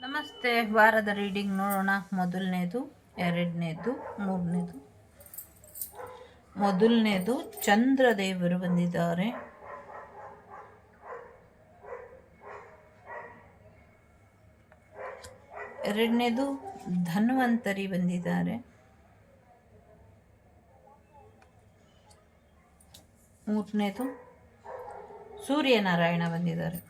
ನಮಸ್ತೆ. ವಾರದ ರೀಡಿಂಗ್ ನೋಡೋಣ. ಮೊದಲನೇದು, ಎರಡನೇದು, ಮೂರನೇದು. ಮೊದಲನೇದು ಚಂದ್ರದೇವರು ಬಂದಿದ್ದಾರೆ. ಎರಡನೇದು ಧನ್ವಂತರಿ ಬಂದಿದ್ದಾರೆ. ಮೂರನೇದು ಸೂರ್ಯನಾರಾಯಣ ಬಂದಿದ್ದಾರೆ.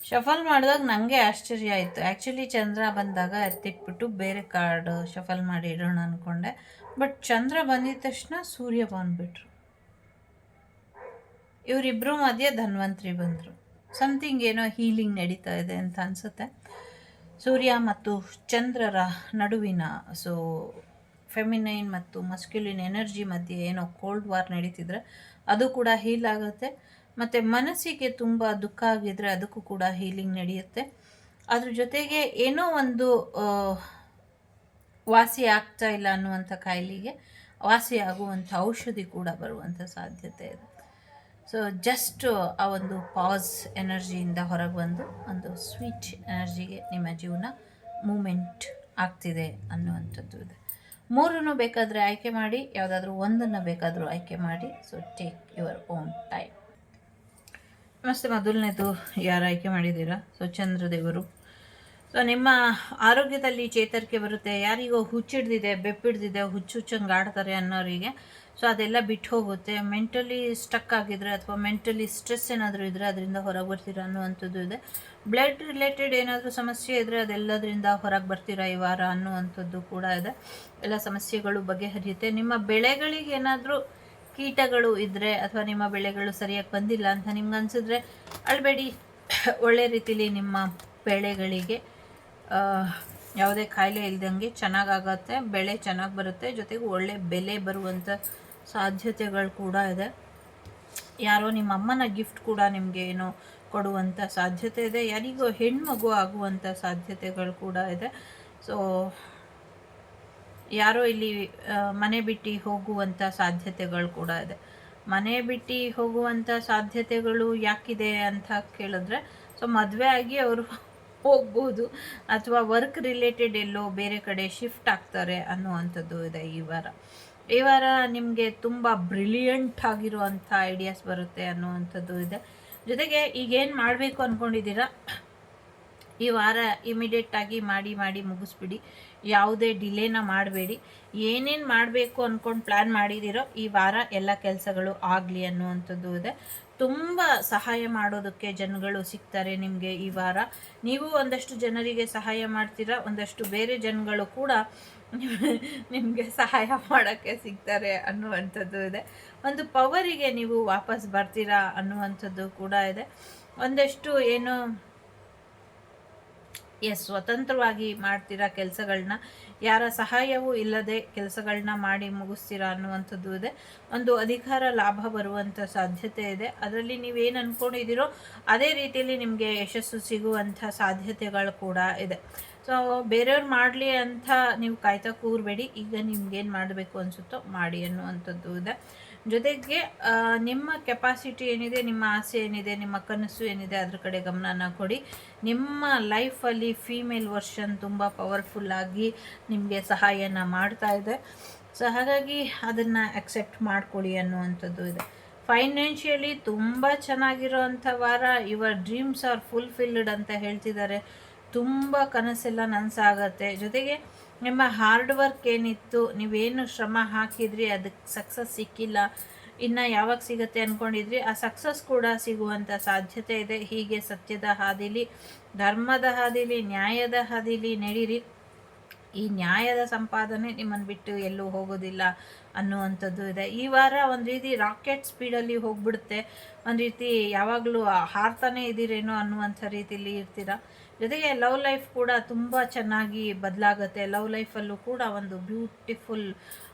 ಶಫಲ್ ಮಾಡಿದಾಗ ನನಗೆ ಆಶ್ಚರ್ಯ ಆಯಿತು. ಆ್ಯಕ್ಚುಲಿ ಚಂದ್ರ ಬಂದಾಗ ಎತ್ತಿಟ್ಬಿಟ್ಟು ಬೇರೆ ಕಾರ್ಡ್ ಶಫಲ್ ಮಾಡಿ ಇಡೋಣ ಅಂದ್ಕೊಂಡೆ. ಬಟ್ ಚಂದ್ರ ಬಂದಿದ ತಕ್ಷಣ ಸೂರ್ಯ ಬಂದುಬಿಟ್ರು. ಇವರಿಬ್ಬರು ಮಧ್ಯೆ ಧನ್ವಂತರಿ ಬಂದರು. ಸಮಥಿಂಗ್ ಏನೋ ಹೀಲಿಂಗ್ ನಡೀತಾ ಇದೆ ಅಂತ ಅನಿಸುತ್ತೆ. ಸೂರ್ಯ ಮತ್ತು ಚಂದ್ರರ ನಡುವಿನ ಫೆಮಿನೈನ್ ಮತ್ತು ಮಸ್ಕ್ಯುಲಿನ್ ಎನರ್ಜಿ ಮಧ್ಯೆ ಏನೋ ಕೋಲ್ಡ್ ವಾರ್ ನಡೀತಿದ್ರೆ ಅದು ಕೂಡ ಹೀಲ್ ಆಗುತ್ತೆ. ಮತ್ತು ಮನಸ್ಸಿಗೆ ತುಂಬ ದುಃಖ ಆಗಿದ್ರೆ ಅದಕ್ಕೂ ಕೂಡ ಹೀಲಿಂಗ್ ನಡೆಯುತ್ತೆ. ಅದ್ರ ಜೊತೆಗೆ ಏನೋ ಒಂದು ವಾಸಿ ಆಗ್ತಾ ಇಲ್ಲ ಅನ್ನುವಂಥ ಕಾಯಿಲೆಗೆ ವಾಸಿ ಆಗುವಂಥ ಔಷಧಿ ಕೂಡ ಬರುವಂಥ ಸಾಧ್ಯತೆ ಇದೆ. ಸೊ ಜಸ್ಟ್ ಆ ಒಂದು ಪಾಸ್ ಎನರ್ಜಿಯಿಂದ ಹೊರಗೆ ಬಂದು ಒಂದು ಸ್ವೀಟ್ ಎನರ್ಜಿಗೆ ನಿಮ್ಮ ಜೀವನ ಮೂಮೆಂಟ್ ಆಗ್ತಿದೆ ಅನ್ನುವಂಥದ್ದು ಇದೆ. ಮೂರನ್ನು ಬೇಕಾದರೆ ಆಯ್ಕೆ ಮಾಡಿ, ಯಾವುದಾದ್ರೂ ಒಂದನ್ನು ಬೇಕಾದರೂ ಆಯ್ಕೆ ಮಾಡಿ. So take your own time. ನಮಸ್ತೆ. ಮೊದಲನೇದು ಯಾರು ಆಯ್ಕೆ ಮಾಡಿದ್ದೀರಾ? ಸೊ ಚಂದ್ರದೇವರು. ಸೊ ನಿಮ್ಮ ಆರೋಗ್ಯದಲ್ಲಿ ಚೇತರಿಕೆ ಬರುತ್ತೆ. ಯಾರಿಗೋ ಹುಚ್ಚಿಡ್ದಿದೆ, ಬೆಪ್ಪಿಡ್ದಿದೆ, ಹುಚ್ಚಂಗೆ ಆಡ್ತಾರೆ ಅನ್ನೋರಿಗೆ ಸೊ ಅದೆಲ್ಲ ಬಿಟ್ಟು ಹೋಗುತ್ತೆ. ಮೆಂಟಲಿ ಸ್ಟಕ್ ಆಗಿದ್ರೆ ಅಥವಾ ಮೆಂಟಲಿ ಸ್ಟ್ರೆಸ್ ಏನಾದರೂ ಇದ್ದರೆ ಅದರಿಂದ ಹೊರಗೆ ಬರ್ತೀರಾ ಅನ್ನುವಂಥದ್ದು ಇದೆ. ಬ್ಲಡ್ ರಿಲೇಟೆಡ್ ಏನಾದರೂ ಸಮಸ್ಯೆ ಇದ್ದರೆ ಅದೆಲ್ಲದರಿಂದ ಹೊರಗೆ ಬರ್ತೀರಾ ಈ ವಾರ ಅನ್ನುವಂಥದ್ದು ಕೂಡ ಇದೆ. ಎಲ್ಲ ಸಮಸ್ಯೆಗಳು ಬಗೆಹರಿಯುತ್ತೆ. ನಿಮ್ಮ ಬೆಳೆಗಳಿಗೆ ಏನಾದರೂ ಕೀಟಗಳು ಇದ್ದರೆ ಅಥವಾ ನಿಮ್ಮ ಬೆಳೆಗಳು ಸರಿಯಾಗಿ ಬಂದಿಲ್ಲ ಅಂತ ನಿಮ್ಗೆ ಅನಿಸಿದ್ರೆ ಅಳಬೇಡಿ. ಒಳ್ಳೆ ರೀತಿಲಿ ನಿಮ್ಮ ಬೆಳೆಗಳಿಗೆ ಯಾವುದೇ ಕಾಯಿಲೆ ಇಲ್ದಂಗೆ ಚೆನ್ನಾಗಾಗತ್ತೆ, ಬೆಳೆ ಚೆನ್ನಾಗಿ ಬರುತ್ತೆ. ಜೊತೆಗೆ ಒಳ್ಳೆ ಬೆಲೆ ಬರುವಂಥ ಸಾಧ್ಯತೆಗಳು ಕೂಡ ಇದೆ. ಯಾರೋ ನಿಮ್ಮ ಅಮ್ಮನ ಗಿಫ್ಟ್ ಕೂಡ ನಿಮಗೆ ಏನೋ ಕೊಡುವಂಥ ಸಾಧ್ಯತೆ ಇದೆ. ಯಾರಿಗೋ ಹೆಣ್ಮಗು ಆಗುವಂಥ ಸಾಧ್ಯತೆಗಳು ಕೂಡ ಇದೆ. ಸೊ ಯಾರೋ ಇಲ್ಲಿ ಮನೆ ಬಿಟ್ಟು ಹೋಗುವಂಥ ಸಾಧ್ಯತೆಗಳು ಕೂಡ ಇದೆ. ಮನೆ ಬಿಟ್ಟು ಹೋಗುವಂಥ ಸಾಧ್ಯತೆಗಳು ಯಾಕಿದೆ ಅಂತ ಕೇಳಿದ್ರೆ, ಸೊ ಮದುವೆ ಆಗಿ ಅವರು ಹೋಗ್ಬೋದು ಅಥವಾ ವರ್ಕ್ ರಿಲೇಟೆಡ್ ಎಲ್ಲೋ ಬೇರೆ ಕಡೆ ಶಿಫ್ಟ್ ಆಗ್ತಾರೆ ಅನ್ನುವಂಥದ್ದು ಇದೆ. ಈ ವಾರ ನಿಮಗೆ ತುಂಬ ಬ್ರಿಲಿಯಂಟ್ ಆಗಿರುವಂಥ ಐಡಿಯಾಸ್ ಬರುತ್ತೆ ಅನ್ನುವಂಥದ್ದು ಇದೆ. ಜೊತೆಗೆ ಈಗೇನು ಮಾಡಬೇಕು ಅಂದ್ಕೊಂಡಿದ್ದೀರಾ ಈ ವಾರ ಇಮಿಡಿಯೇಟಾಗಿ ಮಾಡಿ ಮುಗಿಸ್ಬಿಡಿ. ಯಾವುದೇ ಡಿಲೇನ ಮಾಡಬೇಡಿ. ಏನೇನು ಮಾಡಬೇಕು ಅಂದ್ಕೊಂಡು ಪ್ಲ್ಯಾನ್ ಮಾಡಿದ್ದೀರೋ ಈ ವಾರ ಎಲ್ಲ ಕೆಲಸಗಳು ಆಗಲಿ ಅನ್ನುವಂಥದ್ದು ಇದೆ. ತುಂಬ ಸಹಾಯ ಮಾಡೋದಕ್ಕೆ ಜನಗಳು ಸಿಗ್ತಾರೆ ನಿಮಗೆ ಈ ವಾರ. ನೀವು ಒಂದಷ್ಟು ಜನರಿಗೆ ಸಹಾಯ ಮಾಡ್ತೀರಾ, ಒಂದಷ್ಟು ಬೇರೆ ಜನಗಳು ಕೂಡ ನಿಮಗೆ ಸಹಾಯ ಮಾಡೋಕ್ಕೆ ಸಿಗ್ತಾರೆ ಅನ್ನುವಂಥದ್ದು ಇದೆ. ಒಂದು ಪವರಿಗೆ ನೀವು ವಾಪಸ್ ಬರ್ತೀರಾ ಅನ್ನುವಂಥದ್ದು ಕೂಡ ಇದೆ. ಒಂದಷ್ಟು ಏನು ಸ್ವತಂತ್ರವಾಗಿ ಮಾಡ್ತೀರಾ ಕೆಲಸಗಳನ್ನ, ಯಾರ ಸಹಾಯವೂ ಇಲ್ಲದೆ ಕೆಲಸಗಳನ್ನ ಮಾಡಿ ಮುಗಿಸ್ತೀರಾ ಅನ್ನುವಂಥದ್ದು ಇದೆ. ಒಂದು ಅಧಿಕಾರ ಲಾಭ ಬರುವಂಥ ಸಾಧ್ಯತೆ ಇದೆ. ಅದರಲ್ಲಿ ನೀವೇನು ಅಂದ್ಕೊಂಡಿದ್ದೀರೋ ಅದೇ ರೀತಿಯಲ್ಲಿ ನಿಮಗೆ ಯಶಸ್ಸು ಸಿಗುವಂಥ ಸಾಧ್ಯತೆಗಳು ಕೂಡ ಇದೆ. ಸೊ ಬೇರೆಯವ್ರು ಮಾಡಲಿ ಅಂತ ನೀವು ಕಾಯ್ತಾ ಕೂರಬೇಡಿ. ಈಗ ನಿಮ್ಗೇನು ಮಾಡಬೇಕು ಅನಿಸುತ್ತೋ ಮಾಡಿ ಅನ್ನುವಂಥದ್ದು ಇದೆ. ಜೊತೆಗೆ ನಿಮ್ಮ ಕೆಪಾಸಿಟಿ ಏನಿದೆ, ನಿಮ್ಮ ಆಸೆ ಏನಿದೆ, ನಿಮ್ಮ ಕನಸು ಏನಿದೆ ಅದ್ರ ಕಡೆ ಗಮನನ ಕೊಡಿ. ನಿಮ್ಮ ಲೈಫಲ್ಲಿ ಫೀಮೇಲ್ ವರ್ಷನ್ ತುಂಬ ಪವರ್ಫುಲ್ಲಾಗಿ ನಿಮಗೆ ಸಹಾಯನ ಮಾಡ್ತಾ ಇದೆ. ಸೊ ಹಾಗಾಗಿ ಅದನ್ನು ಅಕ್ಸೆಪ್ಟ್ ಮಾಡ್ಕೊಳ್ಳಿ ಅನ್ನುವಂಥದ್ದು ಇದೆ. ಫೈನಾನ್ಷಿಯಲಿ ತುಂಬ ಚೆನ್ನಾಗಿರೋವಂಥ ವಾರ. ಯುವರ್ ಡ್ರೀಮ್ಸ್ ಆರ್ ಫುಲ್ಫಿಲ್ಡ್ ಅಂತ ಹೇಳ್ತಿದ್ದಾರೆ. ತುಂಬ ಕನಸೆಲ್ಲ ನನಸಾಗತ್ತೆ. ಜೊತೆಗೆ ನಿಮ್ಮ ಹಾರ್ಡ್ ವರ್ಕ್ ಏನಿತ್ತು, ನೀವೇನು ಶ್ರಮ ಹಾಕಿದ್ರಿ ಅದಕ್ಕೆ ಸಕ್ಸಸ್ ಸಿಕ್ಕಿಲ್ಲ, ಇನ್ನು ಯಾವಾಗ ಸಿಗುತ್ತೆ ಅಂದ್ಕೊಂಡಿದ್ರಿ ಆ ಸಕ್ಸಸ್ ಕೂಡ ಸಿಗುವಂಥ ಸಾಧ್ಯತೆ ಇದೆ. ಹೀಗೆ ಸತ್ಯದ ಹಾದಿಲಿ, ಧರ್ಮದ ಹಾದಿಲಿ, ನ್ಯಾಯದ ಹಾದಿಲಿ ನಡೀರಿ. ಈ ನ್ಯಾಯದ ಸಂಪಾದನೆ ನಿಮ್ಮನ್ನು ಬಿಟ್ಟು ಎಲ್ಲೂ ಹೋಗೋದಿಲ್ಲ ಅನ್ನುವಂಥದ್ದು ಇದೆ. ಈ ವಾರ ಒಂದು ರೀತಿ ರಾಕೆಟ್ ಸ್ಪೀಡಲ್ಲಿ ಹೋಗ್ಬಿಡುತ್ತೆ. ಒಂದು ರೀತಿ ಯಾವಾಗಲೂ ಹಾರ್ತಾನೆ ಇದ್ದೀರೇನೋ ಅನ್ನುವಂಥ ರೀತಿಯಲ್ಲಿ ಇರ್ತೀರ. ಜೊತೆಗೆ ಲವ್ ಲೈಫ್ ಕೂಡ ತುಂಬ ಚೆನ್ನಾಗಿ ಬದಲಾಗುತ್ತೆ. ಲವ್ ಲೈಫಲ್ಲೂ ಕೂಡ ಒಂದು ಬ್ಯೂಟಿಫುಲ್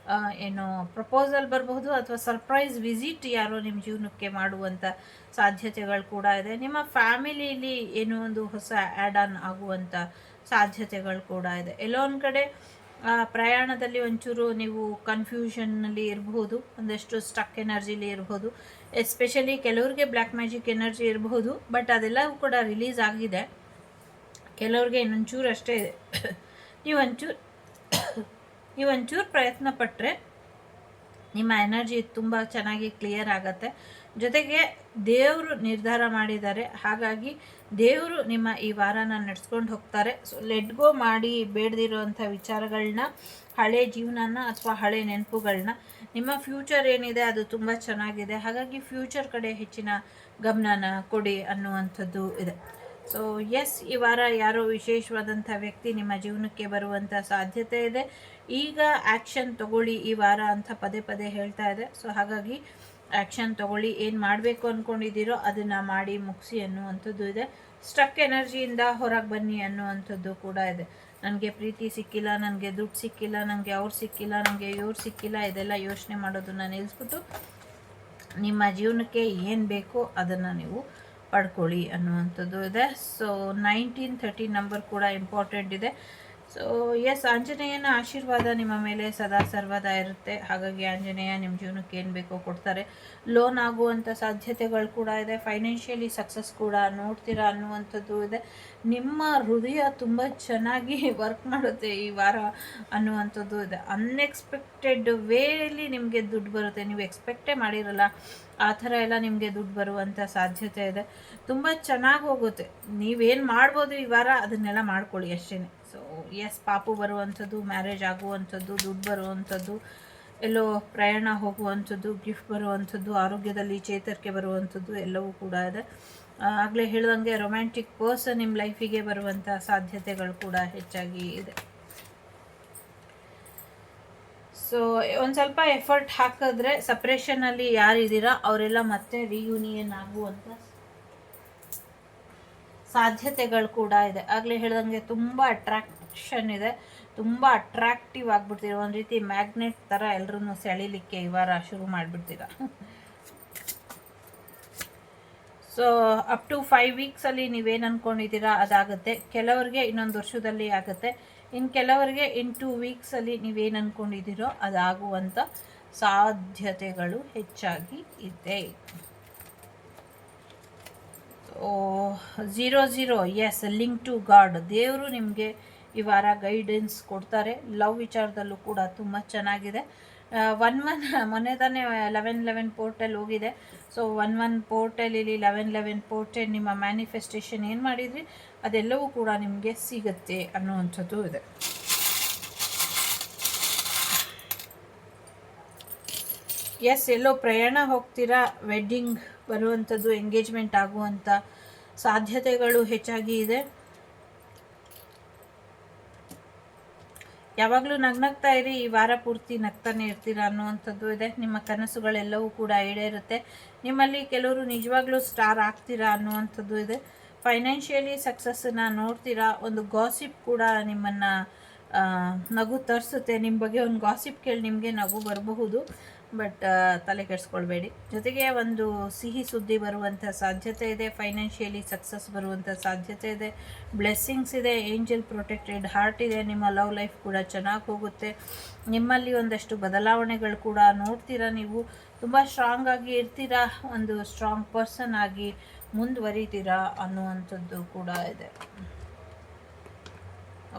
ಏನೋ ಪ್ರಪೋಸಲ್ ಬರಬಹುದು ಅಥವಾ ಸರ್ಪ್ರೈಸ್ ವಿಸಿಟ್ ಯಾರೋ ನಿಮ್ಮ ಜೀವನಕ್ಕೆ ಮಾಡುವಂಥ ಸಾಧ್ಯತೆಗಳು ಕೂಡ ಇದೆ. ನಿಮ್ಮ ಫ್ಯಾಮಿಲಿಯಲ್ಲಿ ಏನೋ ಒಂದು ಹೊಸ ಆ್ಯಡ್ ಆನ್ ಆಗುವಂಥ ಸಾಧ್ಯತೆಗಳು ಕೂಡ ಇದೆ. ಎಲ್ಲೋ ಒಂದು ಕಡೆ ಪ್ರಯಾಣದಲ್ಲಿ ಒಂಚೂರು ನೀವು ಕನ್ಫ್ಯೂಷನ್ನಲ್ಲಿ ಇರಬಹುದು, ಒಂದಷ್ಟು ಸ್ಟಕ್ ಎನರ್ಜಿಲಿ ಇರಬಹುದು. ಎಸ್ಪೆಷಲಿ ಕೆಲವ್ರಿಗೆ ಬ್ಲ್ಯಾಕ್ ಮ್ಯಾಜಿಕ್ ಎನರ್ಜಿ ಇರಬಹುದು. ಬಟ್ ಅದೆಲ್ಲವೂ ಕೂಡ ರಿಲೀಸ್ ಆಗಿದೆ. ಕೆಲವ್ರಿಗೆ ಇನ್ನೊಂಚೂರು ಅಷ್ಟೇ ಇದೆ. ನೀವೊಂಚೂರು ಪ್ರಯತ್ನ ಪಟ್ಟರೆ ನಿಮ್ಮ ಎನರ್ಜಿ ತುಂಬ ಚೆನ್ನಾಗಿ ಕ್ಲಿಯರ್ ಆಗುತ್ತೆ. ಜೊತೆಗೆ ದೇವರು ನಿರ್ಧಾರ ಮಾಡಿದ್ದಾರೆ, ಹಾಗಾಗಿ ದೇವರು ನಿಮ್ಮ ಈ ವಾರನ ನಡೆಸ್ಕೊಂಡು ಹೋಗ್ತಾರೆ. ಸೊ ಲೆಟ್ ಗೋ ಮಾಡಿ ಬೇಡದಿರೋವಂಥ ವಿಚಾರಗಳನ್ನ, ಹಳೆ ಜೀವನನ ಅಥವಾ ಹಳೆ ನೆನಪುಗಳನ್ನ. ನಿಮ್ಮ ಫ್ಯೂಚರ್ ಏನಿದೆ ಅದು ತುಂಬ ಚೆನ್ನಾಗಿದೆ, ಹಾಗಾಗಿ ಫ್ಯೂಚರ್ ಕಡೆ ಹೆಚ್ಚಿನ ಗಮನನ ಕೊಡಿ ಅನ್ನುವಂಥದ್ದು ಇದೆ. ಸೊ ಎಸ್, ಈ ವಾರ ಯಾರೋ ವಿಶೇಷವಾದಂಥ ವ್ಯಕ್ತಿ ನಿಮ್ಮ ಜೀವನಕ್ಕೆ ಬರುವಂಥ ಸಾಧ್ಯತೆ ಇದೆ. ಈಗ ಆ್ಯಕ್ಷನ್ ತಗೊಳ್ಳಿ ಈ ವಾರ ಅಂತ ಪದೇ ಪದೇ ಹೇಳ್ತಾ ಇದೆ. ಸೊ ಹಾಗಾಗಿ ಆ್ಯಕ್ಷನ್ ತಗೊಳ್ಳಿ, ಏನು ಮಾಡಬೇಕು ಅಂದ್ಕೊಂಡಿದ್ದೀರೋ ಅದನ್ನು ಮಾಡಿ ಮುಗಿಸಿ ಅನ್ನುವಂಥದ್ದು ಇದೆ. ಸ್ಟ್ರಕ್ ಎನರ್ಜಿಯಿಂದ ಹೊರಗೆ ಬನ್ನಿ ಅನ್ನುವಂಥದ್ದು ಕೂಡ ಇದೆ. ನನಗೆ ಪ್ರೀತಿ ಸಿಕ್ಕಿಲ್ಲ, ನನಗೆ ದುಡ್ಡು ಸಿಕ್ಕಿಲ್ಲ, ನನಗೆ ಅವ್ರು ಸಿಕ್ಕಿಲ್ಲ, ನನಗೆ ಇವ್ರು ಸಿಕ್ಕಿಲ್ಲ, ಇದೆಲ್ಲ ಯೋಚನೆ ಮಾಡೋದನ್ನು ನಿಲ್ಲಿಸ್ಬಿಟ್ಟು ನಿಮ್ಮ ಜೀವನಕ್ಕೆ ಏನು ಬೇಕೋ ಅದನ್ನು ನೀವು ಪಡ್ಕೊಳ್ಳಿ ಅನ್ನುವಂಥದ್ದು ಇದೆ. ಸೊ 1913 ನಂಬರ್ ಕೂಡ ಇಂಪಾರ್ಟೆಂಟ್ ಇದೆ. ಸೊ ಎಸ್, ಆಂಜನೇಯನ ಆಶೀರ್ವಾದ ನಿಮ್ಮ ಮೇಲೆ ಸದಾ ಸರ್ವದಾ ಇರುತ್ತೆ. ಹಾಗಾಗಿ ಆಂಜನೇಯ ನಿಮ್ಮ ಜೀವನಕ್ಕೆ ಏನು ಬೇಕೋ ಕೊಡ್ತಾರೆ. ಲೋನ್ ಆಗುವಂಥ ಸಾಧ್ಯತೆಗಳು ಕೂಡ ಇದೆ. ಫೈನಾನ್ಷಿಯಲಿ ಸಕ್ಸಸ್ ಕೂಡ ನೋಡ್ತೀರಾ ಅನ್ನುವಂಥದ್ದು ಇದೆ. ನಿಮ್ಮ ಹೃದಯ ತುಂಬ ಚೆನ್ನಾಗಿ ವರ್ಕ್ ಮಾಡುತ್ತೆ ಈ ವಾರ ಅನ್ನುವಂಥದ್ದು ಇದೆ. ಅನ್ಎಕ್ಸ್ಪೆಕ್ಟೆಡ್ ವೇಲಿ ನಿಮಗೆ ದುಡ್ಡು ಬರುತ್ತೆ, ನೀವು ಎಕ್ಸ್ಪೆಕ್ಟೇ ಮಾಡಿರಲ್ಲ ಆ ಥರ ಎಲ್ಲ ನಿಮಗೆ ದುಡ್ಡು ಬರುವಂಥ ಸಾಧ್ಯತೆ ಇದೆ. ತುಂಬ ಚೆನ್ನಾಗಿ ಹೋಗುತ್ತೆ. ನೀವೇನು ಮಾಡ್ಬೋದು ಈ ವಾರ ಅದನ್ನೆಲ್ಲ ಮಾಡ್ಕೊಳ್ಳಿ ಅಷ್ಟೇ. ಸೊ ಎಸ್, ಪಾಪು ಬರುವಂಥದ್ದು, ಮ್ಯಾರೇಜ್ ಆಗುವಂಥದ್ದು, ದುಡ್ಡು ಬರುವಂಥದ್ದು, ಎಲ್ಲೋ ಪ್ರಯಾಣ ಹೋಗುವಂಥದ್ದು, ಗಿಫ್ಟ್ ಬರುವಂಥದ್ದು, ಆರೋಗ್ಯದಲ್ಲಿ ಚೇತರಿಕೆ ಬರುವಂಥದ್ದು ಎಲ್ಲವೂ ಕೂಡ ಇದೆ. ಆಗಲೇ ಹೇಳ್ದಂಗೆ ರೊಮ್ಯಾಂಟಿಕ್ ಪರ್ಸನ್ ನಿಮ್ಮ ಲೈಫಿಗೆ ಬರುವಂಥ ಸಾಧ್ಯತೆಗಳು ಕೂಡ ಹೆಚ್ಚಾಗಿ ಇದೆ. ಸೊ ಒಂದು ಸ್ವಲ್ಪ ಎಫರ್ಟ್ ಹಾಕಿದ್ರೆ ಸಪ್ರೇಷನಲ್ಲಿ ಯಾರಿದ್ದೀರಾ ಅವರೆಲ್ಲ ಮತ್ತೆ ರಿಯೂನಿಯನ್ ಆಗುವಂಥ ಸಾಧ್ಯತೆಗಳು ಕೂಡ ಇದೆ. ಆಗಲೇ ಹೇಳ್ದಂಗೆ ತುಂಬ ಅಟ್ರಾಕ್ಷನ್ ಇದೆ, ತುಂಬ ಅಟ್ರಾಕ್ಟಿವ್ ಆಗಿಬಿಡ್ತೀರ. ಒಂದು ರೀತಿ ಮ್ಯಾಗ್ನೆಟ್ ಥರ ಎಲ್ಲರೂ ಸೆಳೀಲಿಕ್ಕೆ ಈ ವಾರ ಶುರು ಮಾಡಿಬಿಡ್ತೀರ. ಸೊ ಅಪ್ ಟು 5 ವೀಕ್ಸಲ್ಲಿ ನೀವೇನು ಅಂದ್ಕೊಂಡಿದ್ದೀರಾ ಅದಾಗುತ್ತೆ. ಕೆಲವರಿಗೆ ಇನ್ನೊಂದು ವರ್ಷದಲ್ಲಿ ಆಗುತ್ತೆ, ಇನ್ನು ಕೆಲವರಿಗೆ ಇನ್ 2 ವೀಕ್ಸಲ್ಲಿ ನೀವೇನು ಅಂದ್ಕೊಂಡಿದ್ದೀರೋ ಅದಾಗುವಂಥ ಸಾಧ್ಯತೆಗಳು ಹೆಚ್ಚಾಗಿ ಇದೆ. 00 ಎಸ್, ಲಿಂಕ್ ಟು ಗಾಡ್. ದೇವರು ನಿಮಗೆ ಈ ವಾರ ಗೈಡೆನ್ಸ್ ಕೊಡ್ತಾರೆ. ಲವ್ ವಿಚಾರದಲ್ಲೂ ಕೂಡ ತುಂಬ ಚೆನ್ನಾಗಿದೆ. 11 ಮೊನ್ನೆ ತಾನೇ 1111 ಪೋರ್ಟಲ್ ಹೋಗಿದೆ. ಸೊ 11 ಪೋರ್ಟಲ್ ಇಲ್ಲಿ 1111 ಪೋರ್ಟಲ್ ನಿಮ್ಮ ಮ್ಯಾನಿಫೆಸ್ಟೇಷನ್ ಏನು ಮಾಡಿದ್ರಿ ಅದೆಲ್ಲವೂ ಕೂಡ ನಿಮಗೆ ಸಿಗುತ್ತೆ ಅನ್ನುವಂಥದ್ದು ಇದೆ. ಎಸ್, ಎಲ್ಲೋ ಪ್ರಯಾಣ ಹೋಗ್ತೀರಾ, ವೆಡ್ಡಿಂಗ್ ಬರುವಂಥದ್ದು, ಎಂಗೇಜ್ಮೆಂಟ್ ಆಗುವಂಥ ಸಾಧ್ಯತೆಗಳು ಹೆಚ್ಚಾಗಿ ಇದೆ. ಯಾವಾಗಲೂ ನಗ್ನಗ್ತಾ ಇರಿ, ಈ ವಾರ ಪೂರ್ತಿ ನಗ್ತಾನೆ ಇರ್ತೀರಾ ಅನ್ನುವಂಥದ್ದು ಇದೆ. ನಿಮ್ಮ ಕನಸುಗಳೆಲ್ಲವೂ ಕೂಡ ಈಡೇರುತ್ತೆ. ನಿಮ್ಮಲ್ಲಿ ಕೆಲವರು ನಿಜವಾಗ್ಲೂ ಸ್ಟಾರ್ ಆಗ್ತೀರಾ ಅನ್ನುವಂಥದ್ದು ಇದೆ. ಫೈನಾನ್ಷಿಯಲಿ ಸಕ್ಸಸ್ಸನ್ನು ನೋಡ್ತೀರಾ. ಒಂದು ಗಾಸಿಪ್ ಕೂಡ ನಿಮ್ಮನ್ನು ನಗು ತರಿಸುತ್ತೆ. ನಿಮ್ಮ ಬಗ್ಗೆ ಒಂದು ಗಾಸಿಪ್ ಕೇಳಿ ನಿಮಗೆ ನಗು ಬರಬಹುದು, ಬಟ್ ತಲೆ ಕೆಡಿಸ್ಕೊಳ್ಬೇಡಿ. ಜೊತೆಗೆ ಒಂದು ಸಿಹಿ ಸುದ್ದಿ ಬರುವಂಥ ಸಾಧ್ಯತೆ ಇದೆ. ಫೈನಾನ್ಷಿಯಲಿ ಸಕ್ಸಸ್ ಬರುವಂಥ ಸಾಧ್ಯತೆ ಇದೆ. ಬ್ಲೆಸ್ಸಿಂಗ್ಸ್ ಇದೆ. ಏಂಜಲ್ ಪ್ರೊಟೆಕ್ಟೆಡ್ ಹಾರ್ಟ್ ಇದೆ. ನಿಮ್ಮ ಲವ್ ಲೈಫ್ ಕೂಡ ಚೆನ್ನಾಗಿ ಹೋಗುತ್ತೆ. ನಿಮ್ಮಲ್ಲಿ ಒಂದಷ್ಟು ಬದಲಾವಣೆಗಳು ಕೂಡ ನೋಡ್ತೀರಾ. ನೀವು ತುಂಬ ಸ್ಟ್ರಾಂಗ್ ಆಗಿ ಇರ್ತೀರಾ, ಒಂದು ಸ್ಟ್ರಾಂಗ್ ಪರ್ಸನ್ ಆಗಿ ಮುಂದುವರಿತೀರಾ ಅನ್ನುವಂಥದ್ದು ಕೂಡ ಇದೆ.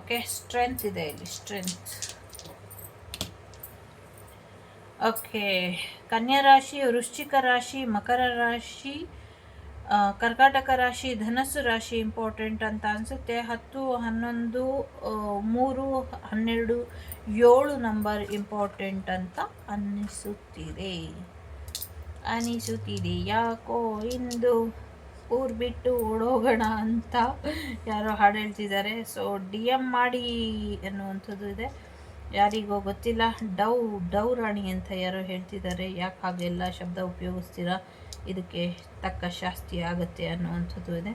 ಓಕೆ, ಸ್ಟ್ರೆಂತ್ ಇದೆ ಇಲ್ಲಿ, ಸ್ಟ್ರೆಂತ್. ಓಕೆ, ಕನ್ಯಾ ರಾಶಿ, ವೃಶ್ಚಿಕ ರಾಶಿ, ಮಕರ ರಾಶಿ, ಕರ್ಕಾಟಕ ರಾಶಿ, ಧನಸ್ಸು ರಾಶಿ ಇಂಪಾರ್ಟೆಂಟ್ ಅಂತ ಅನಿಸುತ್ತೆ. 10, 11, 3, 12, 7 ನಂಬರ್ ಇಂಪಾರ್ಟೆಂಟ್ ಅಂತ ಅನ್ನಿಸುತ್ತಿದೆ. ಯಾಕೋ ಇಂದು ಊರು ಬಿಟ್ಟು ಓಡೋಗೋಣ ಅಂತ ಯಾರೋ ಹಾಡು ಹೇಳ್ತಿದ್ದಾರೆ. ಸೊ DM ಮಾಡಿ ಅನ್ನುವಂಥದ್ದು ಇದೆ. ಯಾರಿಗೋ ಗೊತ್ತಿಲ್ಲ. ಡವ್ ರಾಣಿ ಅಂತ ಯಾರೋ ಹೇಳ್ತಿದ್ದಾರೆ. ಯಾಕೆ ಹಾಗೆಲ್ಲ ಶಬ್ದ ಉಪಯೋಗಿಸ್ತೀರಾ, ಇದಕ್ಕೆ ತಕ್ಕ ಶಾಸ್ತಿ ಆಗುತ್ತೆ ಅನ್ನುವಂಥದ್ದು ಇದೆ.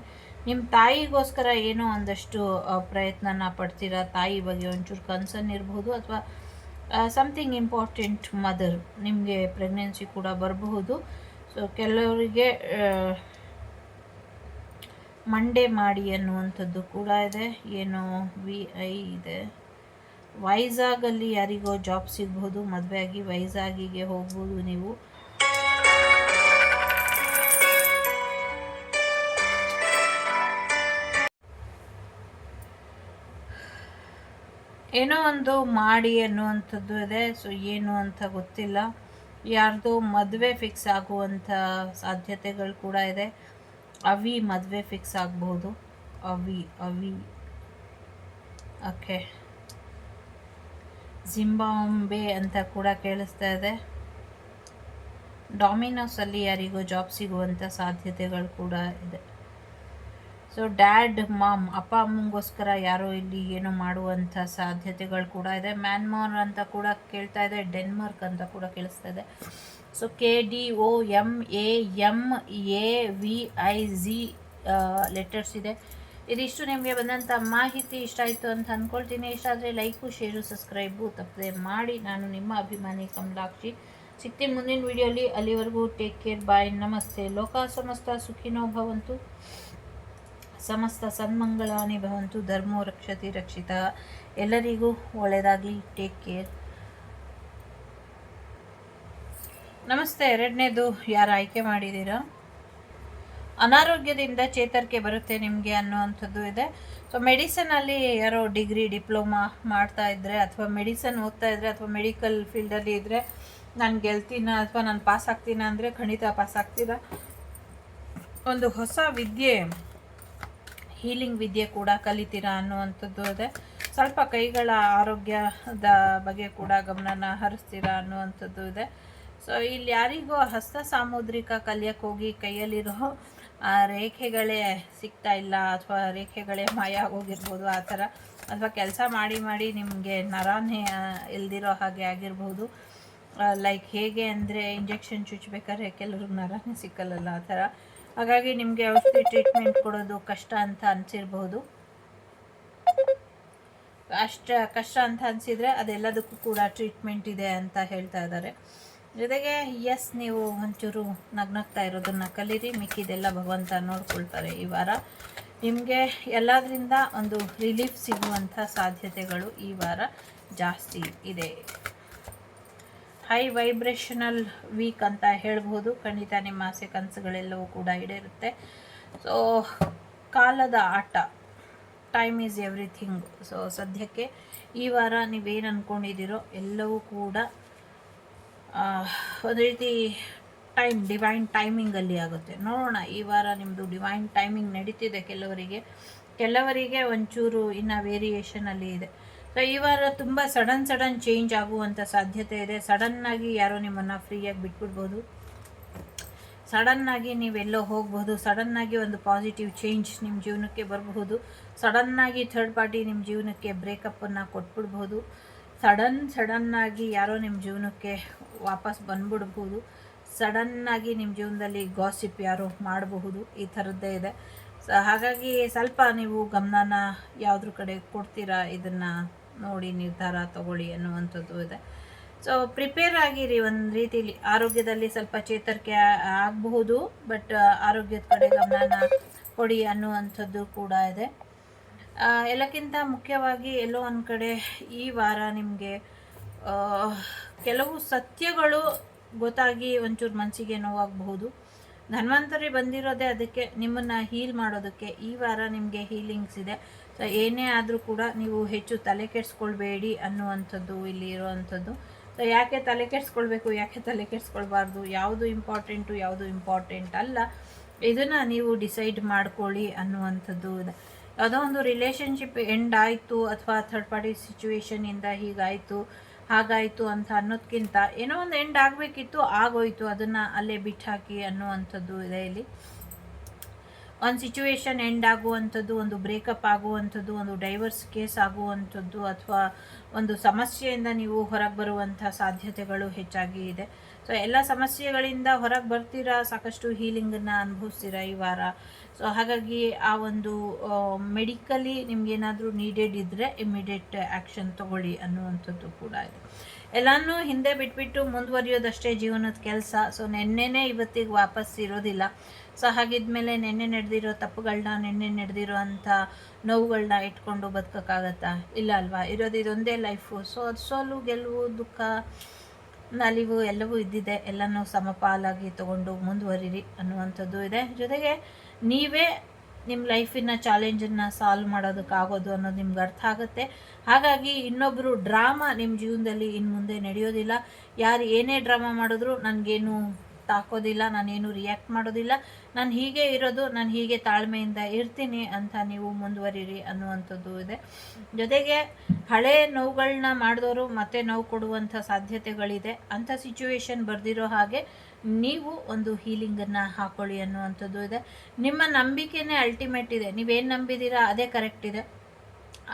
ನಿಮ್ಮ ತಾಯಿಗೋಸ್ಕರ ಏನೋ ಒಂದಷ್ಟು ಪ್ರಯತ್ನನ ಪಡ್ತೀರಾ. ತಾಯಿ ಬಗ್ಗೆ ಒಂಚೂರು ಕನ್ಸರ್ನ್ ಇರಬಹುದು, ಅಥವಾ ಸಮಥಿಂಗ್ ಇಂಪಾರ್ಟೆಂಟ್ ಮದರ್, ನಿಮಗೆ ಪ್ರೆಗ್ನೆನ್ಸಿ ಕೂಡ ಬರಬಹುದು. ಸೊ ಕೆಲವರಿಗೆ ಮಂಡೇ ಮಾಡಿ ಅನ್ನುವಂಥದ್ದು ಕೂಡ ಇದೆ. ಏನೋ VI ಇದೆ. ವೈಜಾಗಲ್ಲಿ ಯಾರಿಗೋ ಜಾಬ್ ಸಿಗ್ಬೋದು, ಮದುವೆ ಆಗಿ ವೈಜಾಗಿಗೆ ಹೋಗ್ಬೋದು ನೀವು. ಏನೋ ಒಂದು ಮಾಡಿ ಅನ್ನುವಂಥದ್ದು ಇದೆ. ಸೊ ಏನು ಅಂತ ಗೊತ್ತಿಲ್ಲ. ಯಾರ್ದೋ ಮದುವೆ ಫಿಕ್ಸ್ ಆಗುವಂಥ ಸಾಧ್ಯತೆಗಳು ಕೂಡ ಇದೆ. ಅವಿ ಮದುವೆ ಫಿಕ್ಸ್ ಆಗ್ಬೋದು. ಅವಿ ಓಕೆ. ಜಿಂಬಾಂಬೆ ಅಂತ ಕೂಡ ಕೇಳಿಸ್ತಾ ಇದೆ. ಡಾಮಿನೋಸಲ್ಲಿ ಯಾರಿಗೋ ಜಾಬ್ ಸಿಗುವಂಥ ಸಾಧ್ಯತೆಗಳು ಕೂಡ ಇದೆ. ಸೊ ಡ್ಯಾಡ್ ಮಾಮ್, ಅಪ್ಪ ಅಮ್ಮಂಗೋಸ್ಕರ ಯಾರೋ ಇಲ್ಲಿ ಏನೋ ಮಾಡುವಂಥ ಸಾಧ್ಯತೆಗಳು ಕೂಡ ಇದೆ. ಮ್ಯಾನ್ಮಾರ್ ಅಂತ ಕೂಡ ಕೇಳ್ತಾ ಇದೆ. ಡೆನ್ಮಾರ್ಕ್ ಅಂತ ಕೂಡ ಕೇಳಿಸ್ತಾ ಇದೆ. ಸೊ KDOMAMAVIZ ಲೆಟರ್ಸ್ ಇದೆ. ಇದಿಷ್ಟು ನಿಮಗೆ ಬಂದಂಥ ಮಾಹಿತಿ ಇಷ್ಟ ಆಯಿತು ಅಂತ ಅಂದ್ಕೊಳ್ತೀನಿ. ಇಷ್ಟ ಆದರೆ ಲೈಕು, ಶೇರು, ಸಬ್ಸ್ಕ್ರೈಬು ತಪ್ಪದೆ ಮಾಡಿ. ನಾನು ನಿಮ್ಮ ಅಭಿಮಾನಿ ಕಮಲಾಕ್ಷಿ. ಸಿಗ್ತೀನಿ ಮುಂದಿನ ವಿಡಿಯೋಲಿ. ಅಲ್ಲಿವರೆಗೂ ಟೇಕ್ ಕೇರ್, ಬಾಯ್, ನಮಸ್ತೆ. ಲೋಕ ಸಮಸ್ತ ಸುಖಿನೋ ಭವಂತು, ಸಮಸ್ತ ಸನ್ಮಂಗಳಾನಿ ಭವಂತು, ಧರ್ಮೋ ರಕ್ಷತಿ ರಕ್ಷಿತ. ಎಲ್ಲರಿಗೂ ಒಳ್ಳೆಯದಾಗಲಿ. Take care. ನಮಸ್ತೆ. ಎರಡನೇದು ಯಾರು ಆಯ್ಕೆ ಮಾಡಿದ್ದೀರಾ? ಅನಾರೋಗ್ಯದಿಂದ ಚೇತರಿಕೆ ಬರುತ್ತೆ ನಿಮಗೆ ಅನ್ನುವಂಥದ್ದು ಇದೆ. ಸೊ ಮೆಡಿಸನಲ್ಲಿ ಯಾರೋ ಡಿಗ್ರಿ ಡಿಪ್ಲೊಮಾ ಮಾಡ್ತಾ ಇದ್ದರೆ, ಅಥವಾ ಮೆಡಿಸನ್ ಓದ್ತಾ ಇದ್ದರೆ, ಅಥವಾ ಮೆಡಿಕಲ್ ಫೀಲ್ಡಲ್ಲಿ ಇದ್ದರೆ, ನಾನು ಗೆಲ್ತೀನ ಅಥವಾ ನಾನು ಪಾಸ್ ಆಗ್ತೀನ ಅಂದರೆ ಖಂಡಿತ ಪಾಸ್ ಆಗ್ತೀರ. ಒಂದು ಹೊಸ ವಿದ್ಯೆ, ಹೀಲಿಂಗ್ ವಿದ್ಯೆ ಕೂಡ ಕಲಿತೀರಾ ಅನ್ನುವಂಥದ್ದು ಇದೆ. ಸ್ವಲ್ಪ ಕೈಗಳ ಆರೋಗ್ಯದ ಬಗ್ಗೆ ಕೂಡ ಗಮನನ ಹರಿಸ್ತೀರಾ ಅನ್ನುವಂಥದ್ದು ಇದೆ. ಸೊ ಇಲ್ಲಿ ಯಾರಿಗೋ ಹಸ್ತ ಸಾಮುದ್ರಿಕ ಕಲಿಯಕ್ಕೆ ಹೋಗಿ ಕೈಯಲ್ಲಿರೋ ರೇಖೆಗಳೇ ಸಿಗ್ತಾ ಇಲ್ಲ, ಅಥವಾ ರೇಖೆಗಳೇ ಮಾಯ ಆಗೋಗಿರ್ಬೋದು ಆ ಥರ, ಅಥವಾ ಕೆಲಸ ಮಾಡಿ ಮಾಡಿ ನಿಮಗೆ ನರಾನೇ ಇಲ್ದಿರೋ ಹಾಗೆ ಆಗಿರ್ಬೋದು. ಲೈಕ್ ಹೇಗೆ ಅಂದರೆ ಇಂಜೆಕ್ಷನ್ ಚುಚ್ಚಬೇಕಾದ್ರೆ ಕೆಲವ್ರಿಗೆ ನರಾನೇ ಸಿಕ್ಕಲ್ಲ ಆ ಥರ. ಹಾಗಾಗಿ ನಿಮಗೆ ಔಷಧಿ ಟ್ರೀಟ್ಮೆಂಟ್ ಕೊಡೋದು ಕಷ್ಟ ಅಂತ ಅನಿಸಿರ್ಬೋದು. ಕಷ್ಟ ಅಂತ ಅನಿಸಿದರೆ ಅದೆಲ್ಲದಕ್ಕೂ ಕೂಡ ಟ್ರೀಟ್ಮೆಂಟ್ ಇದೆ ಅಂತ ಹೇಳ್ತಾ ಇದ್ದಾರೆ. ಜೊತೆಗೆ ನೀವು ಒಂಚೂರು ನಗ್ನಗ್ತಾ ಇರೋದನ್ನು ಕಲೀರಿ, ಮಿಕ್ಕಿದೆಲ್ಲ ಭಗವಂತ ನೋಡ್ಕೊಳ್ತಾರೆ. ಈ ವಾರ ನಿಮಗೆ ಎಲ್ಲದರಿಂದ ಒಂದು ರಿಲೀಫ್ ಸಿಗುವಂಥ ಸಾಧ್ಯತೆಗಳು ಈ ವಾರ ಜಾಸ್ತಿ ಇದೆ. ಹೈ ವೈಬ್ರೇಷನಲ್ ವೀಕ್ ಅಂತ ಹೇಳ್ಬೋದು. ಖಂಡಿತ ನಿಮ್ಮ ಆಸೆ ಕನಸುಗಳೆಲ್ಲವೂ ಕೂಡ ಈಡೇರುತ್ತೆ. ಸೊ ಕಾಲದ ಆಟ, ಟೈಮ್ ಈಸ್ ಎವ್ರಿಥಿಂಗ್. ಸೊ ಸದ್ಯಕ್ಕೆ ಈ ವಾರ ನೀವೇನು ಅಂದ್ಕೊಂಡಿದ್ದೀರೋ ಎಲ್ಲವೂ ಕೂಡ ಒಂದು ರೀತಿ ಡಿವೈನ್ ಟೈಮಿಂಗಲ್ಲಿ ಆಗುತ್ತೆ. ನೋಡೋಣ, ಈ ವಾರ ನಿಮ್ಮದು ಡಿವೈನ್ ಟೈಮಿಂಗ್ ನಡೀತಿದೆ. ಕೆಲವರಿಗೆ ಒಂಚೂರು ಇನ್ನು ವೇರಿಯೇಷನಲ್ಲಿ ಇದೆ. ಸೊ ಈ ವಾರ ತುಂಬ ಸಡನ್ ಚೇಂಜ್ ಆಗುವಂಥ ಸಾಧ್ಯತೆ ಇದೆ. ಸಡನ್ನಾಗಿ ಯಾರೋ ನಿಮ್ಮನ್ನು ಫ್ರೀಯಾಗಿ ಬಿಟ್ಬಿಡ್ಬೋದು. ಸಡನ್ನಾಗಿ ನೀವೆಲ್ಲೋ ಹೋಗ್ಬೋದು. ಸಡನ್ನಾಗಿ ಒಂದು ಪಾಸಿಟಿವ್ ಚೇಂಜ್ ನಿಮ್ಮ ಜೀವನಕ್ಕೆ ಬರಬಹುದು. ಸಡನ್ನಾಗಿ ಥರ್ಡ್ ಪಾರ್ಟಿ ನಿಮ್ಮ ಜೀವನಕ್ಕೆ ಬ್ರೇಕಪ್ಪನ್ನು ಕೊಟ್ಬಿಡ್ಬೋದು. ಸಡನ್ನಾಗಿ ಯಾರೋ ನಿಮ್ಮ ಜೀವನಕ್ಕೆ ವಾಪಸ್ ಬಂದ್ಬಿಡ್ಬೋದು. ಸಡನ್ನಾಗಿ ನಿಮ್ಮ ಜೀವನದಲ್ಲಿ ಗಾಸಿಪ್ ಯಾರೋ ಮಾಡಬಹುದು. ಈ ಥರದ್ದೇ ಇದೆ. ಸೊ ಹಾಗಾಗಿ ಸ್ವಲ್ಪ ನೀವು ಗಮನನ ಯಾವುದ್ರ ಕಡೆ ಕೊಡ್ತೀರಾ ಇದನ್ನು ನೋಡಿ ನಿರ್ಧಾರ ತಗೊಳ್ಳಿ ಅನ್ನುವಂಥದ್ದು ಇದೆ. ಸೊ ಪ್ರಿಪೇರ್ ಆಗಿರಿ. ಒಂದು ರೀತಿಲಿ ಆರೋಗ್ಯದಲ್ಲಿ ಸ್ವಲ್ಪ ಚೇತರಿಕೆ ಆಗಬಹುದು, ಬಟ್ ಆರೋಗ್ಯದ ಕಡೆ ಗಮನನ ಕೊಡಿ ಅನ್ನುವಂಥದ್ದು ಕೂಡ ಇದೆ. ಎಲ್ಲಕ್ಕಿಂತ ಮುಖ್ಯವಾಗಿ ಎಲ್ಲೋ ಒಂದು ಕಡೆ ಈ ವಾರ ನಿಮಗೆ ಕೆಲವು ಸತ್ಯಗಳು ಗೊತ್ತಾಗಿ ಒಂಚೂರು ಮನಸ್ಸಿಗೆ ನೋವಾಗಬಹುದು. ಧನ್ವಂತರಿ ಬಂದಿರೋದೇ ಅದಕ್ಕೆ, ನಿಮ್ಮನ್ನು ಹೀಲ್ ಮಾಡೋದಕ್ಕೆ. ಈ ವಾರ ನಿಮಗೆ ಹೀಲಿಂಗ್ಸ್ ಇದೆ. ಸೊ ಏನೇ ಆದರೂ ಕೂಡ ನೀವು ಹೆಚ್ಚು ತಲೆ ಕೆಡಿಸ್ಕೊಳ್ಬೇಡಿ ಅನ್ನುವಂಥದ್ದು ಇಲ್ಲಿ ಇರೋವಂಥದ್ದು. ಸೊ ಯಾಕೆ ತಲೆ ಕೆಡಿಸ್ಕೊಳ್ಬೇಕು, ಯಾಕೆ ತಲೆ ಕೆಡಿಸ್ಕೊಳ್ಬಾರ್ದು, ಯಾವುದು ಇಂಪಾರ್ಟೆಂಟು ಯಾವುದು ಇಂಪಾರ್ಟೆಂಟ್ ಅಲ್ಲ, ಇದನ್ನು ನೀವು ಡಿಸೈಡ್ ಮಾಡ್ಕೊಳ್ಳಿ ಅನ್ನುವಂಥದ್ದು ಇದೆ. ಯಾವುದೋ ಒಂದು ರಿಲೇಷನ್ಶಿಪ್ ಎಂಡ್ ಆಯಿತು, ಅಥವಾ ಥರ್ಡ್ ಪಾರ್ಟಿ ಸಿಚುವೇಶನಿಂದ ಹೀಗಾಯಿತು ಹಾಗಾಯಿತು ಅಂತ ಅನ್ನೋದಕ್ಕಿಂತ ಏನೋ ಒಂದು ಎಂಡ್ ಆಗಬೇಕಿತ್ತು, ಆಗೋಯಿತು, ಅದನ್ನು ಅಲ್ಲೇ ಬಿಟ್ಟಾಕಿ ಅನ್ನುವಂಥದ್ದು ಇದೆ ಇಲ್ಲಿ. ಒಂದು ಸಿಚುವೇಶನ್ ಎಂಡ್ ಆಗುವಂಥದ್ದು, ಒಂದು ಬ್ರೇಕಪ್ ಆಗುವಂಥದ್ದು, ಒಂದು ಡೈವರ್ಸ್ ಕೇಸ್ ಆಗುವಂಥದ್ದು, ಅಥವಾ ಒಂದು ಸಮಸ್ಯೆಯಿಂದ ನೀವು ಹೊರಗೆ ಬರುವಂಥ ಸಾಧ್ಯತೆಗಳು ಹೆಚ್ಚಾಗಿ ಇದೆ. ಸೊ ಎಲ್ಲ ಸಮಸ್ಯೆಗಳಿಂದ ಹೊರಗೆ ಬರ್ತೀರಾ, ಸಾಕಷ್ಟು ಹೀಲಿಂಗನ್ನು ಅನುಭವಿಸ್ತೀರಾ ಈ ವಾರ. ಸೊ ಹಾಗಾಗಿ ಆ ಒಂದು ಮೆಡಿಕಲಿ ನಿಮ್ಗೇನಾದರೂ ನೀಡೆಡ್ ಇದ್ದರೆ ಇಮಿಡಿಯೇಟ್ ಆ್ಯಕ್ಷನ್ ತೊಗೊಳ್ಳಿ ಅನ್ನುವಂಥದ್ದು ಕೂಡ ಇದೆ. ಎಲ್ಲನೂ ಹಿಂದೆ ಬಿಟ್ಬಿಟ್ಟು ಮುಂದುವರಿಯೋದಷ್ಟೇ ಜೀವನದ ಕೆಲಸ. ಸೊ ನೆನ್ನೆನೇ ಇವತ್ತಿಗೆ ವಾಪಸ್ ಇರೋದಿಲ್ಲ. ಸೊ ಹಾಗಿದ್ಮೇಲೆ ನೆನ್ನೆ ನಡೆದಿರೋ ತಪ್ಪುಗಳನ್ನ, ನೆನ್ನೆ ನಡೆದಿರೋ ಅಂಥ ನೋವುಗಳನ್ನ ಇಟ್ಕೊಂಡು ಬದುಕೋಕ್ಕಾಗತ್ತಾ? ಇಲ್ಲ ಅಲ್ವಾ? ಇರೋದು ಇದೊಂದೇ ಲೈಫು. ಸೊ ಅದು ಸೋಲು ಗೆಲುವು, ದುಃಖ, ನಲಿವು ಎಲ್ಲವೂ ಇದ್ದಿದೆ. ಎಲ್ಲನೂ ಸಮಪಾಲಾಗಿ ತೊಗೊಂಡು ಮುಂದುವರಿರಿ ಅನ್ನುವಂಥದ್ದು ಇದೆ. ಜೊತೆಗೆ ನೀವೇ ನಿಮ್ಮ ಲೈಫಿನ ಚಾಲೆಂಜನ್ನು ಸಾಲ್ವ್ ಮಾಡೋದಕ್ಕಾಗೋದು ಅನ್ನೋದು ನಿಮ್ಗೆ ಅರ್ಥ ಆಗುತ್ತೆ. ಹಾಗಾಗಿ ಇನ್ನೊಬ್ಬರು ಡ್ರಾಮಾ ನಿಮ್ಮ ಜೀವನದಲ್ಲಿ ಇನ್ನು ಮುಂದೆ ನಡೆಯೋದಿಲ್ಲ. ಯಾರು ಏನೇ ಡ್ರಾಮಾ ಮಾಡಿದ್ರು ನನಗೇನು ತಾಕೋದಿಲ್ಲ, ನಾನೇನು ರಿಯಾಕ್ಟ್ ಮಾಡೋದಿಲ್ಲ, ನಾನು ಹೀಗೆ ಇರೋದು, ನಾನು ಹೀಗೆ ತಾಳ್ಮೆಯಿಂದ ಇರ್ತೀನಿ ಅಂತ ನೀವು ಮುಂದುವರಿರಿ ಅನ್ನುವಂಥದ್ದು ಇದೆ. ಜೊತೆಗೆ ಹಳೆ ನೋವುಗಳನ್ನ ಮಾಡಿದವರು ಮತ್ತೆ ನೋವು ಕೊಡುವಂಥ ಸಾಧ್ಯತೆಗಳಿದೆ. ಅಂಥ ಸಿಚುವೇಶನ್ ಬರ್ದಿರೋ ಹಾಗೆ ನೀವು ಒಂದು ಹೀಲಿಂಗನ್ನು ಹಾಕೊಳ್ಳಿ ಅನ್ನುವಂಥದ್ದು ಇದೆ. ನಿಮ್ಮ ನಂಬಿಕೆನೇ ಅಲ್ಟಿಮೇಟ್ ಇದೆ. ನೀವೇನು ನಂಬಿದ್ದೀರಾ ಅದೇ ಕರೆಕ್ಟ್ ಇದೆ.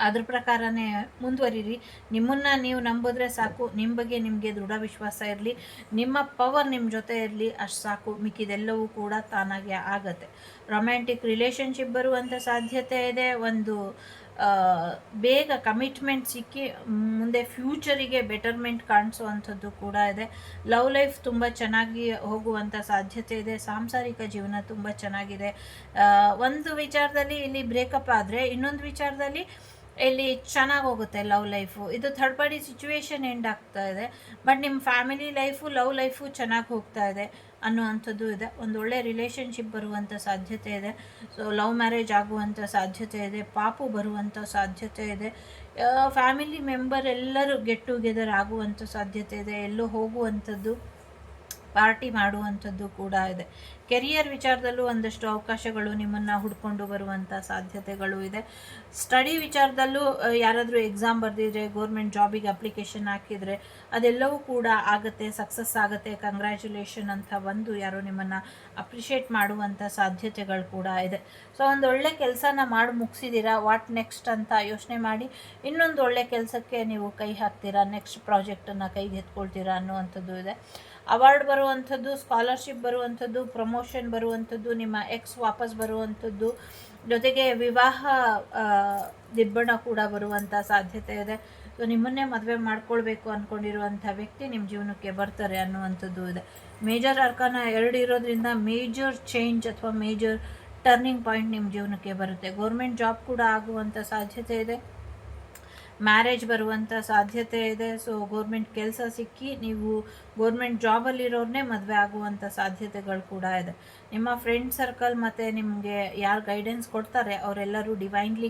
ಅದ್ರ ಪ್ರಕಾರನೇ ಮುಂದುವರಿರಿ. ನಿಮ್ಮನ್ನು ನೀವು ನಂಬಿದ್ರೆ ಸಾಕು. ನಿಮ್ಮ ಬಗ್ಗೆ ನಿಮಗೆ ದೃಢ ವಿಶ್ವಾಸ ಇರಲಿ, ನಿಮ್ಮ ಪವರ್ ನಿಮ್ಮ ಜೊತೆ ಇರಲಿ, ಅಷ್ಟು ಸಾಕು. ಮಿಕ್ಕಿದೆಲ್ಲವೂ ಕೂಡ ತಾನಾಗೆ ಆಗತ್ತೆ. ರೊಮ್ಯಾಂಟಿಕ್ ರಿಲೇಷನ್ಶಿಪ್ ಬರುವಂಥ ಸಾಧ್ಯತೆ ಇದೆ. ಒಂದು ಬೇಗ ಕಮಿಟ್ಮೆಂಟ್ ಸಿಕ್ಕಿ ಮುಂದೆ ಫ್ಯೂಚರಿಗೆ ಬೆಟರ್ಮೆಂಟ್ ಕಾಣಿಸುವಂಥದ್ದು ಕೂಡ ಇದೆ. ಲವ್ ಲೈಫ್ ತುಂಬ ಚೆನ್ನಾಗಿ ಹೋಗುವಂಥ ಸಾಧ್ಯತೆ ಇದೆ. ಸಾಂಸಾರಿಕ ಜೀವನ ತುಂಬ ಚೆನ್ನಾಗಿದೆ. ಒಂದು ವಿಚಾರದಲ್ಲಿ ಇಲ್ಲಿ ಬ್ರೇಕಪ್ ಆದರೆ ಇನ್ನೊಂದು ವಿಚಾರದಲ್ಲಿ ಇಲ್ಲಿ ಚೆನ್ನಾಗಿ ಹೋಗುತ್ತೆ ಲವ್ ಲೈಫು. ಇದು ಥರ್ಡ್ ಪಾರ್ಟಿ ಸಿಚುವೇಶನ್ ಎಂಡ್ ಆಗ್ತಾ ಇದೆ, ಬಟ್ ನಿಮ್ಮ ಫ್ಯಾಮಿಲಿ ಲೈಫು ಲವ್ ಲೈಫು ಚೆನ್ನಾಗಿ ಹೋಗ್ತಾ ಇದೆ ಅನ್ನುವಂಥದ್ದು ಇದೆ. ಒಂದು ಒಳ್ಳೆ ರಿಲೇಷನ್ಶಿಪ್ ಬರುವಂಥ ಸಾಧ್ಯತೆ ಇದೆ. ಸೊ ಲವ್ ಮ್ಯಾರೇಜ್ ಆಗುವಂಥ ಸಾಧ್ಯತೆ ಇದೆ. ಪಾಪು ಬರುವಂಥ ಸಾಧ್ಯತೆ ಇದೆ. ಫ್ಯಾಮಿಲಿ ಮೆಂಬರ್ ಎಲ್ಲರೂ ಗೆಟ್ ಟುಗೆದರ್ ಆಗುವಂಥ ಸಾಧ್ಯತೆ ಇದೆ. ಎಲ್ಲೋ ಹೋಗುವಂಥದ್ದು, ಪಾರ್ಟಿ ಮಾಡುವಂಥದ್ದು ಕೂಡ ಇದೆ. ಕೆರಿಯರ್ ವಿಚಾರದಲ್ಲೂ ಒಂದಷ್ಟು ಅವಕಾಶಗಳು ನಿಮ್ಮನ್ನು ಹುಡ್ಕೊಂಡು ಬರುವಂಥ ಸಾಧ್ಯತೆಗಳು ಇದೆ. ಸ್ಟಡಿ ವಿಚಾರದಲ್ಲೂ ಯಾರಾದರೂ ಎಕ್ಸಾಮ್ ಬರೆದಿದ್ರೆ, ಗೌರ್ಮೆಂಟ್ ಜಾಬಿಗೆ ಅಪ್ಲಿಕೇಶನ್ ಹಾಕಿದರೆ ಅದೆಲ್ಲವೂ ಕೂಡ ಆಗುತ್ತೆ, ಸಕ್ಸಸ್ ಆಗುತ್ತೆ, ಕಂಗ್ರ್ಯಾಚುಲೇಷನ್ ಅಂತ ಬಂದು ಯಾರೋ ನಿಮ್ಮನ್ನು ಅಪ್ರಿಷಿಯೇಟ್ ಮಾಡುವಂಥ ಸಾಧ್ಯತೆಗಳು ಕೂಡ ಇದೆ. ಸೊ ಒಂದು ಒಳ್ಳೆ ಕೆಲಸನ ಮಾಡಿ ಮುಗಿಸಿದ್ದೀರಾ, ವಾಟ್ ನೆಕ್ಸ್ಟ್ ಅಂತ ಯೋಚನೆ ಮಾಡಿ ಇನ್ನೊಂದು ಒಳ್ಳೆ ಕೆಲಸಕ್ಕೆ ನೀವು ಕೈ ಹಾಕ್ತೀರಾ, ನೆಕ್ಸ್ಟ್ ಪ್ರಾಜೆಕ್ಟನ್ನು ಕೈಗೆ ಎತ್ಕೊಳ್ತೀರಾ ಅನ್ನುವಂಥದ್ದು ಇದೆ. ಅವಾರ್ಡ್ ಬರುವಂಥದ್ದು, ಸ್ಕಾಲರ್ಶಿಪ್ ಬರುವಂಥದ್ದು, ಪ್ರಮೋಷನ್ ಬರುವಂಥದ್ದು, ನಿಮ್ಮ ಎಕ್ಸ್ ವಾಪಸ್ ಬರುವಂಥದ್ದು, ಜೊತೆಗೆ ವಿವಾಹ ದಿಬ್ಬಣ ಕೂಡ ಬರುವಂಥ ಸಾಧ್ಯತೆ ಇದೆ. ಸೊ ನಿಮ್ಮನ್ನೇ ಮದುವೆ ಮಾಡ್ಕೊಳ್ಬೇಕು ಅಂದ್ಕೊಂಡಿರುವಂಥ ವ್ಯಕ್ತಿ ನಿಮ್ಮ ಜೀವನಕ್ಕೆ ಬರ್ತಾರೆ ಅನ್ನುವಂಥದ್ದು ಇದೆ. ಮೇಜರ್ ಅರ್ಕಾನ 2 ಇರೋದ್ರಿಂದ ಮೇಜರ್ ಚೇಂಜ್ ಅಥವಾ ಮೇಜರ್ ಟರ್ನಿಂಗ್ ಪಾಯಿಂಟ್ ನಿಮ್ಮ ಜೀವನಕ್ಕೆ ಬರುತ್ತೆ. ಗೌರ್ಮೆಂಟ್ ಜಾಬ್ ಕೂಡ ಆಗುವಂಥ ಸಾಧ್ಯತೆ ಇದೆ. ಮ್ಯಾರೇಜ್ ಬರುವಂಥ ಸಾಧ್ಯತೆ ಇದೆ. ಸೊ ಗೌರ್ಮೆಂಟ್ ಕೆಲಸ ಸಿಕ್ಕಿ ನೀವು ಗೌರ್ಮೆಂಟ್ ಜಾಬಲ್ಲಿರೋರನ್ನೇ ಮದುವೆ ಆಗುವಂಥ ಸಾಧ್ಯತೆಗಳು ಕೂಡ ಇದೆ. ನಿಮ್ಮ ಫ್ರೆಂಡ್ ಸರ್ಕಲ್ ಮತ್ತು ನಿಮಗೆ ಯಾರು ಗೈಡೆನ್ಸ್ ಕೊಡ್ತಾರೆ ಅವರೆಲ್ಲರೂ ಡಿವೈನ್ಲಿ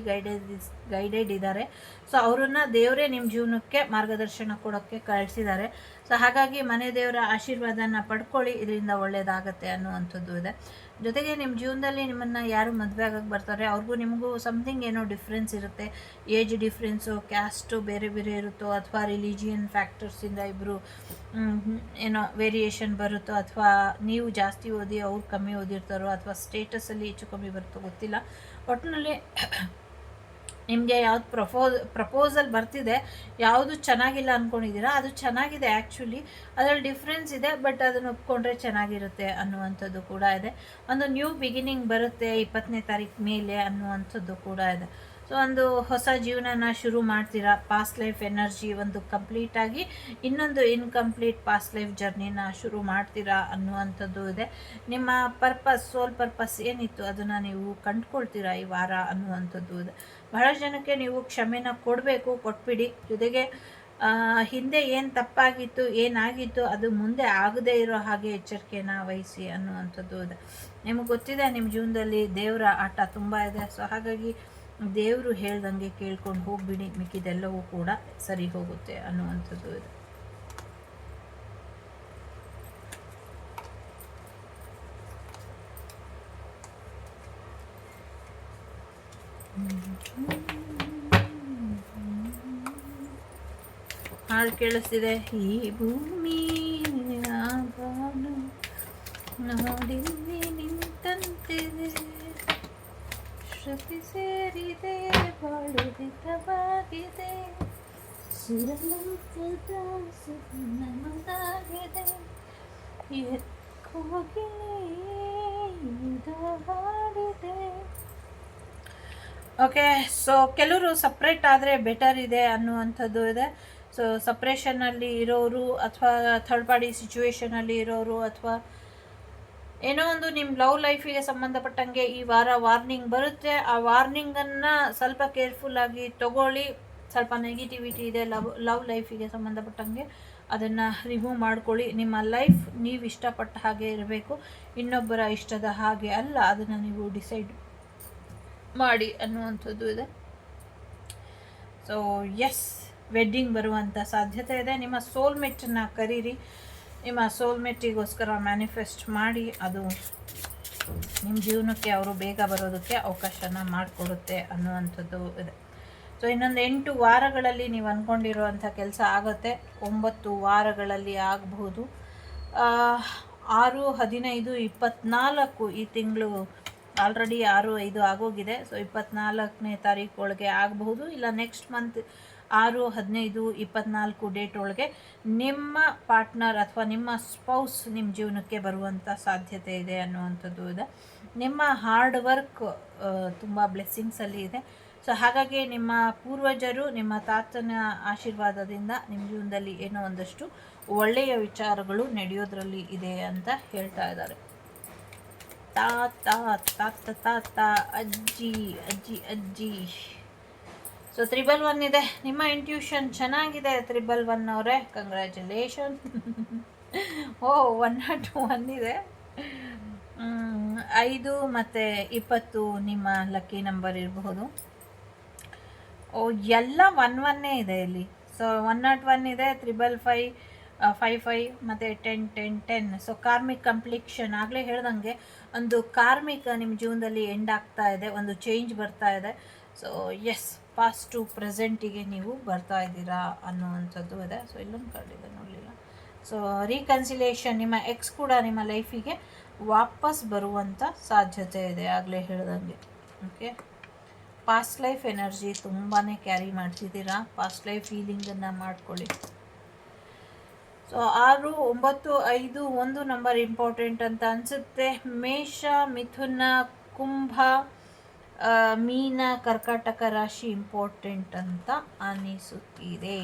ಗೈಡೆಡ್ ಇದ್ದಾರೆ. ಸೊ ಅವರನ್ನು ದೇವರೇ ನಿಮ್ಮ ಜೀವನಕ್ಕೆ ಮಾರ್ಗದರ್ಶನ ಕೊಡೋಕ್ಕೆ ಕಳಿಸಿದ್ದಾರೆ. ಸೊ ಹಾಗಾಗಿ ಮನೆ ದೇವರ ಆಶೀರ್ವಾದನ ಪಡ್ಕೊಳ್ಳಿ, ಇದರಿಂದ ಒಳ್ಳೆಯದಾಗತ್ತೆ ಅನ್ನುವಂಥದ್ದು ಇದೆ. ಜೊತೆಗೆ ನಿಮ್ಮ ಜೀವನದಲ್ಲಿ ನಿಮ್ಮನ್ನು ಯಾರು ಮದುವೆ ಆಗಕ್ಕೆ ಬರ್ತಾರೆ ಅವ್ರಿಗೂ ನಿಮಗೂ ಸಮಥಿಂಗ್ ಏನೋ ಡಿಫ್ರೆನ್ಸ್ ಇರುತ್ತೆ. ಏಜ್ ಡಿಫ್ರೆನ್ಸು, ಕ್ಯಾಸ್ಟು ಬೇರೆ ಬೇರೆ ಇರುತ್ತೋ, ಅಥವಾ ರಿಲಿಜಿಯನ್ ಫ್ಯಾಕ್ಟರ್ಸಿಂದ ಇಬ್ಬರು ಏನೋ ವೇರಿಯೇಷನ್ ಬರುತ್ತೋ, ಅಥವಾ ನೀವು ಜಾಸ್ತಿ ಓದಿ ಅವ್ರು ಕಮ್ಮಿ ಓದಿರ್ತಾರೋ, ಅಥವಾ ಸ್ಟೇಟಸಲ್ಲಿ ಹೆಚ್ಚು ಕಮ್ಮಿ ಬರುತ್ತೋ ಗೊತ್ತಿಲ್ಲ. ಒಟ್ಟಿನಲ್ಲಿ ನಿಮಗೆ ಯಾವ್ದು ಪ್ರಪೋಸಲ್ ಬರ್ತಿದೆ, ಯಾವುದು ಚೆನ್ನಾಗಿಲ್ಲ ಅಂದ್ಕೊಂಡಿದ್ದೀರಾ ಅದು ಚೆನ್ನಾಗಿದೆ. ಆ್ಯಕ್ಚುಲಿ ಅದರಲ್ಲಿ ಡಿಫ್ರೆನ್ಸ್ ಇದೆ, ಬಟ್ ಅದನ್ನು ಒಪ್ಕೊಂಡ್ರೆ ಚೆನ್ನಾಗಿರುತ್ತೆ ಅನ್ನುವಂಥದ್ದು ಕೂಡ ಇದೆ. ಒಂದು ನ್ಯೂ ಬಿಗಿನಿಂಗ್ ಬರುತ್ತೆ 20ನೇ ತಾರೀಕು ಮೇಲೆ ಅನ್ನುವಂಥದ್ದು ಕೂಡ ಇದೆ. ಸೊ ಒಂದು ಹೊಸ ಜೀವನನ ಶುರು ಮಾಡ್ತೀರಾ. ಪಾಸ್ಟ್ ಲೈಫ್ ಎನರ್ಜಿ ಒಂದು ಕಂಪ್ಲೀಟಾಗಿ ಇನ್ನೊಂದು ಇನ್ಕಂಪ್ಲೀಟ್ ಪಾಸ್ಟ್ ಲೈಫ್ ಜರ್ನಿನ ಶುರು ಮಾಡ್ತೀರಾ ಅನ್ನುವಂಥದ್ದು ಇದೆ. ನಿಮ್ಮ ಪರ್ಪಸ್, ಸೋಲ್ ಪರ್ಪಸ್ ಏನಿತ್ತು ಅದನ್ನು ನೀವು ಕಂಡುಕೊಳ್ತೀರಾ ಈ ವಾರ ಅನ್ನುವಂಥದ್ದು ಇದೆ. ಬಹಳ ಜನಕ್ಕೆ ನೀವು ಕ್ಷಮೆನ ಕೊಡಬೇಕು, ಕೊಟ್ಬಿಡಿ. ಜೊತೆಗೆ ಹಿಂದೆ ಏನು ತಪ್ಪಾಗಿತ್ತು, ಏನಾಗಿತ್ತು ಅದು ಮುಂದೆ ಆಗದೇ ಇರೋ ಹಾಗೆ ಎಚ್ಚರಿಕೆನ ವಹಿಸಿ ಅನ್ನುವಂಥದ್ದು ಇದೆ. ನಿಮಗೆ ಗೊತ್ತಿದೆ ನಿಮ್ಮ ಜೀವನದಲ್ಲಿ ದೇವರ ಆಟ ತುಂಬ ಇದೆ. ಸೊ ಹಾಗಾಗಿ ದೇವರು ಹೇಳ್ದಂಗೆ ಕೇಳ್ಕೊಂಡು ಹೋಗ್ಬಿಡಿ, ಮಿಕ್ಕಿದೆಲ್ಲವೂ ಕೂಡ ಸರಿ ಹೋಗುತ್ತೆ ಅನ್ನುವಂಥದ್ದು ಇದೆ. ಹಾಡು ಕೇಳಿಸ್ತಿದೆ. ಈ ಭೂಮಿ ನೋಡಿ ನಿಂತಂತಿದೆ, ಶ್ರುತಿ ಸೇರಿದೆ, ಬಾಳುದಿತವಾಗಿದೆ, ಸುರಲಂಕದ ಸುಮ್ಮನದಾಗಿದೆ, ಹಾಡಿದೆ. ಓಕೆ, ಸೊ ಕೆಲವರು ಸಪ್ರೇಟ್ ಆದರೆ ಬೆಟರ್ ಇದೆ ಅನ್ನುವಂಥದ್ದು ಇದೆ. ಸೊ ಸಪ್ರೇಷನಲ್ಲಿ ಇರೋರು, ಅಥವಾ ಥರ್ಡ್ ಪಾರ್ಟಿ ಸಿಚುವೇಷನಲ್ಲಿ ಇರೋರು, ಅಥವಾ ಏನೋ ಒಂದು ನಿಮ್ಮ ಲವ್ ಲೈಫಿಗೆ ಸಂಬಂಧಪಟ್ಟಂಗೆ ಈ ವಾರ ವಾರ್ನಿಂಗ್ ಬರುತ್ತೆ. ಆ ವಾರ್ನಿಂಗನ್ನು ಸ್ವಲ್ಪ ಕೇರ್ಫುಲ್ಲಾಗಿ ತಗೊಳ್ಳಿ. ಸ್ವಲ್ಪ ನೆಗೆಟಿವಿಟಿ ಇದೆ ಲವ್ ಲೈಫಿಗೆ ಸಂಬಂಧಪಟ್ಟಂಗೆ, ಅದನ್ನು ರಿಮೂವ್ ಮಾಡ್ಕೊಳ್ಳಿ. ನಿಮ್ಮ ಲೈಫ್ ನೀವು ಇಷ್ಟಪಟ್ಟ ಹಾಗೆ ಇರಬೇಕು, ಇನ್ನೊಬ್ಬರ ಇಷ್ಟದ ಹಾಗೆ ಅಲ್ಲ. ಅದನ್ನು ನೀವು ಡಿಸೈಡ್ ಮಾಡಿ ಅನ್ನುವಂಥದ್ದು ಇದೆ. ಸೊ ಎಸ್, ವೆಡ್ಡಿಂಗ್ ಬರುವಂಥ ಸಾಧ್ಯತೆ ಇದೆ. ನಿಮ್ಮ ಸೋಲ್ಮೇಟನ್ನ ಕರೀರಿ, ನಿಮ್ಮ ಸೋಲ್ಮೇಟಿಗೋಸ್ಕರ ಮ್ಯಾನಿಫೆಸ್ಟ್ ಮಾಡಿ, ಅದು ನಿಮ್ಮ ಜೀವನಕ್ಕೆ ಅವರು ಬೇಗ ಬರೋದಕ್ಕೆ ಅವಕಾಶನ ಮಾಡಿಕೊಡುತ್ತೆ ಅನ್ನುವಂಥದ್ದು ಇದೆ. ಸೊ ಇನ್ನೊಂದು 8 ವಾರಗಳಲ್ಲಿ ನೀವು ಅಂದ್ಕೊಂಡಿರುವಂಥ ಕೆಲಸ ಆಗುತ್ತೆ. 9 ವಾರಗಳಲ್ಲಿ ಆಗಬಹುದು. 6, 15, 24 ಈ ತಿಂಗಳು ಆಲ್ರೆಡಿ 6, 5 ಆಗೋಗಿದೆ. ಸೊ 24ನೇ ತಾರೀಕು ಒಳಗೆ ಆಗಬಹುದು, ಇಲ್ಲ ನೆಕ್ಸ್ಟ್ ಮಂತ್ 6, 15, 24 ಡೇಟ್ ಒಳಗೆ ನಿಮ್ಮ ಪಾರ್ಟ್ನರ್ ಅಥವಾ ನಿಮ್ಮ ಸ್ಪೌಸ್ ನಿಮ್ಮ ಜೀವನಕ್ಕೆ ಬರುವಂಥ ಸಾಧ್ಯತೆ ಇದೆ ಅನ್ನುವಂಥದ್ದು ಇದೆ. ನಿಮ್ಮ ಹಾರ್ಡ್ ವರ್ಕ್ ತುಂಬ ಬ್ಲೆಸ್ಸಿಂಗ್ಸಲ್ಲಿ ಇದೆ. ಸೊ ಹಾಗಾಗಿ ನಿಮ್ಮ ಪೂರ್ವಜರು, ನಿಮ್ಮ ತಾತನ ಆಶೀರ್ವಾದದಿಂದ ನಿಮ್ಮ ಜೀವನದಲ್ಲಿ ಏನೋ ಒಂದಷ್ಟು ಒಳ್ಳೆಯ ವಿಚಾರಗಳು ನಡೆಯೋದ್ರಲ್ಲಿ ಇದೆ ಅಂತ ಹೇಳ್ತಾ ಇದ್ದಾರೆ. ತಾತ ತಾತ ತಾತ ಅಜ್ಜಿ ಅಜ್ಜಿ ಅಜ್ಜಿ. ಸೊ 111 ಇದೆ. ನಿಮ್ಮ ಇಂಟ್ಯೂಷನ್ ಚೆನ್ನಾಗಿದೆ 111 ಅವರೇ, ಕಂಗ್ರ್ಯಾಚುಲೇಷನ್. 101 ಇದೆ. 5 ಮತ್ತು 20 ನಿಮ್ಮ ಲಕ್ಕಿ ನಂಬರ್ ಇರಬಹುದು. ಎಲ್ಲ 11 ಇದೆ ಇಲ್ಲಿ. ಸೊ 101 ಇದೆ, 555, 55 ಮತ್ತು 10, 10, 10. ಸೊ ಕಾರ್ಮಿಕ್ ಕಂಪ್ಲೀಷನ್, ಆಗಲೇ ಹೇಳ್ದಂಗೆ ಒಂದು ಕಾರ್ಮಿಕ್ ನಿಮ್ಮ ಜೀವನದಲ್ಲಿ ಎಂಡ್ ಆಗ್ತಾ ಇದೆ, ಒಂದು ಚೇಂಜ್ ಬರ್ತಾ ಇದೆ. ಸೊ ಎಸ್, ಪಾಸ್ಟ್ ಟು ಪ್ರೆಸೆಂಟಿಗೆ ನೀವು ಬರ್ತಾ ಇದ್ದೀರಾ ಅನ್ನುವಂಥದ್ದು ಇದೆ. ಸೊ ಇಲ್ಲೊಂದು ಕಾರ್ಡ್ ಇದೆ, ನೋಡಲಿಲ್ಲ. ಸೊ ರೀಕನ್ಸಿಲೇಷನ್, ನಿಮ್ಮ ಎಕ್ಸ್ ಕೂಡ ನಿಮ್ಮ ಲೈಫಿಗೆ ವಾಪಸ್ ಬರುವಂಥ ಸಾಧ್ಯತೆ ಇದೆ, ಆಗಲೇ ಹೇಳ್ದಂಗೆ. ಓಕೆ, ಪಾಸ್ಟ್ ಲೈಫ್ ಎನರ್ಜಿ ತುಂಬಾ ಕ್ಯಾರಿ ಮಾಡ್ತಿದ್ದೀರಾ. ಪಾಸ್ಟ್ ಲೈಫ್ ಫೀಲಿಂಗನ್ನು ಮಾಡ್ಕೊಳ್ಳಿ. ಸೊ 6, 9, 5, 1 ನಂಬರ್ ಇಂಪಾರ್ಟೆಂಟ್ ಅಂತ ಅನಿಸುತ್ತೆ. ಮೇಷ, ಮಿಥುನ, ಕುಂಭ, ಮೀನ, ಕರ್ಕಾಟಕ ರಾಶಿ ಇಂಪಾರ್ಟೆಂಟ್ ಅಂತ ಅನಿಸುತ್ತಿದೆ.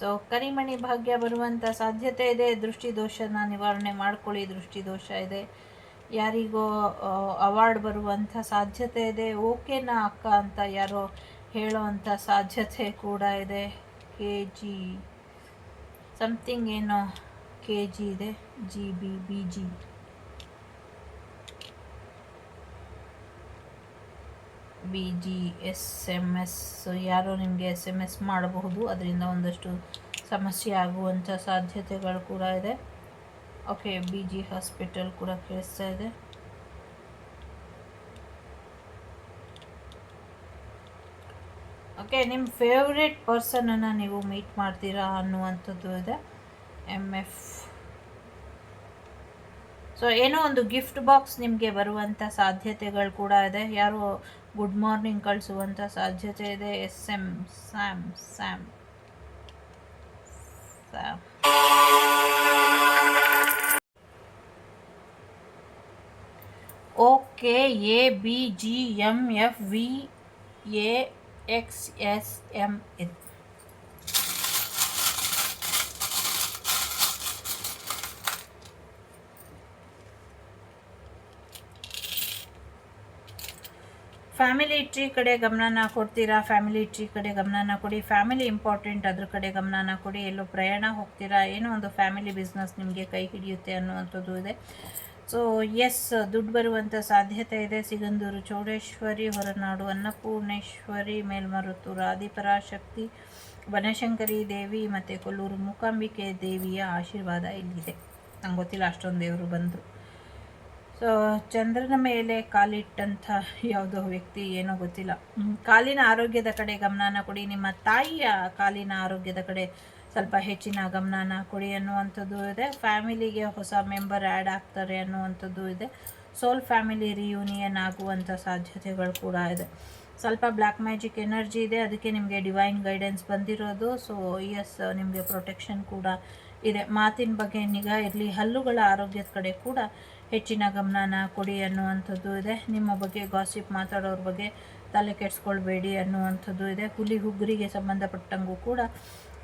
ಸೊ ಕರಿಮಣಿ ಭಾಗ್ಯ ಬರುವಂಥ ಸಾಧ್ಯತೆ ಇದೆ. ದೃಷ್ಟಿದೋಷನ ನಿವಾರಣೆ ಮಾಡ್ಕೊಳ್ಳಿ, ದೃಷ್ಟಿದೋಷ ಇದೆ. ಯಾರಿಗೋ ಅವಾರ್ಡ್ ಬರುವಂಥ ಸಾಧ್ಯತೆ ಇದೆ. ಓಕೆನಾ ಅಕ್ಕ ಅಂತ ಯಾರೋ ಹೇಳೋವಂಥ ಸಾಧ್ಯತೆ ಕೂಡ ಇದೆ. KG ಸಮಥಿಂಗ್ ಏನೋ KG ಇದೆ, GB, BG. BG SMS. So ಯಾರೋ ನಿಮಗೆ SMS ಮಾಡಬಹುದು, ಅದರಿಂದ ಒಂದಷ್ಟು ಸಮಸ್ಯೆ ಆಗುವಂಥ ಸಾಧ್ಯತೆಗಳು ಕೂಡ ಇದೆ. ಓಕೆ, BG ಹಾಸ್ಪಿಟಲ್ ಕೂಡ ಕೇಳಿಸ್ತಾ ಇದೆ. ಓಕೆ, ನಿಮ್ಮ ಫೇವ್ರೆಟ್ ಪರ್ಸನನ್ನು ನೀವು ಮೀಟ್ ಮಾಡ್ತೀರಾ ಅನ್ನುವಂಥದ್ದು ಇದೆ. MF. ಸೊ ಏನೋ ಒಂದು ಗಿಫ್ಟ್ ಬಾಕ್ಸ್ ನಿಮಗೆ ಬರುವಂಥ ಸಾಧ್ಯತೆಗಳು ಕೂಡ ಇದೆ. ಯಾರೋ ಗುಡ್ ಮಾರ್ನಿಂಗ್ ಕಳಿಸುವಂಥ ಸಾಧ್ಯತೆ ಇದೆ. SM, Sam. ಓಕೆ, ABGMFVAXSM ಇದೆ. ಫ್ಯಾಮಿಲಿ ಟ್ರೀ ಕಡೆ ಗಮನನ ಕೊಡ್ತೀರಾ? ಫ್ಯಾಮಿಲಿ ಟ್ರೀ ಕಡೆ ಗಮನನ ಕೊಡಿ. ಫ್ಯಾಮಿಲಿ ಇಂಪಾರ್ಟೆಂಟ್, ಅದ್ರ ಕಡೆ ಗಮನನ ಕೊಡಿ. ಎಲ್ಲೋ ಪ್ರಯಾಣ ಹೋಗ್ತೀರಾ, ಏನೋ ಒಂದು ಫ್ಯಾಮಿಲಿ ಬಿಸ್ನೆಸ್ ನಿಮಗೆ ಕೈ ಹಿಡಿಯುತ್ತೆ ಅನ್ನುವಂಥದ್ದು ಇದೆ. ಸೊ ಎಸ್, ದುಡ್ಡು ಬರುವಂಥ ಸಾಧ್ಯತೆ ಇದೆ. ಸಿಗಂದೂರು ಚೌಡೇಶ್ವರಿ, ಹೊರನಾಡು ಅನ್ನಪೂರ್ಣೇಶ್ವರಿ, ಮೇಲ್ಮರುತ್ತೂರು ಆದಿಪರಾಶಕ್ತಿ, ಬನಶಂಕರಿ ದೇವಿ ಮತ್ತು ಕೊಲ್ಲೂರು ಮೂಕಾಂಬಿಕೆ ದೇವಿಯ ಆಶೀರ್ವಾದ ಇಲ್ಲಿದೆ. ನಂಗೆ ಗೊತ್ತಿಲ್ಲ ಅಷ್ಟೊಂದು ದೇವರು ಬಂದರು. ಸೊ ಚಂದ್ರನ ಮೇಲೆ ಕಾಲಿಟ್ಟಂಥ ಯಾವುದೋ ವ್ಯಕ್ತಿ, ಏನೋ ಗೊತ್ತಿಲ್ಲ. ಕಾಲಿನ ಆರೋಗ್ಯದ ಕಡೆ ಗಮನನ ಕೊಡಿ. ನಿಮ್ಮ ತಾಯಿಯ ಕಾಲಿನ ಆರೋಗ್ಯದ ಕಡೆ ಸ್ವಲ್ಪ ಹೆಚ್ಚಿನ ಗಮನನ ಕೊಡಿ ಅನ್ನುವಂಥದ್ದು ಇದೆ. ಫ್ಯಾಮಿಲಿಗೆ ಹೊಸ ಮೆಂಬರ್ ಆ್ಯಡ್ ಆಗ್ತಾರೆ ಅನ್ನುವಂಥದ್ದು ಇದೆ. ಸೋಲ್ ಫ್ಯಾಮಿಲಿ ರಿಯೂನಿಯನ್ ಆಗುವಂಥ ಸಾಧ್ಯತೆಗಳು ಕೂಡ ಇದೆ. ಸ್ವಲ್ಪ ಬ್ಲ್ಯಾಕ್ ಮ್ಯಾಜಿಕ್ ಎನರ್ಜಿ ಇದೆ, ಅದಕ್ಕೆ ನಿಮಗೆ ಡಿವೈನ್ ಗೈಡೆನ್ಸ್ ಬಂದಿರೋದು. ಸೊ ಎಸ್, ನಿಮಗೆ ಪ್ರೊಟೆಕ್ಷನ್ ಕೂಡ ಇದೆ. ಮಾತಿನ ಬಗ್ಗೆ ನಿಗಾ ಇರಲಿ. ಹಲ್ಲುಗಳ ಆರೋಗ್ಯದ ಕಡೆ ಕೂಡ ಹೆಚ್ಚಿನ ಗಮನನ ಕೊಡಿ ಅನ್ನುವಂಥದ್ದು ಇದೆ. ನಿಮ್ಮ ಬಗ್ಗೆ ಗಾಸಿಪ್ ಮಾತಾಡೋರ ಬಗ್ಗೆ ತಲೆ ಕೆಡಿಸ್ಕೊಳ್ಬೇಡಿ ಅನ್ನುವಂಥದ್ದು ಇದೆ. ಹುಲಿ ಹುಗ್ಗರಿಗೆ ಸಂಬಂಧಪಟ್ಟಂಗೂ ಕೂಡ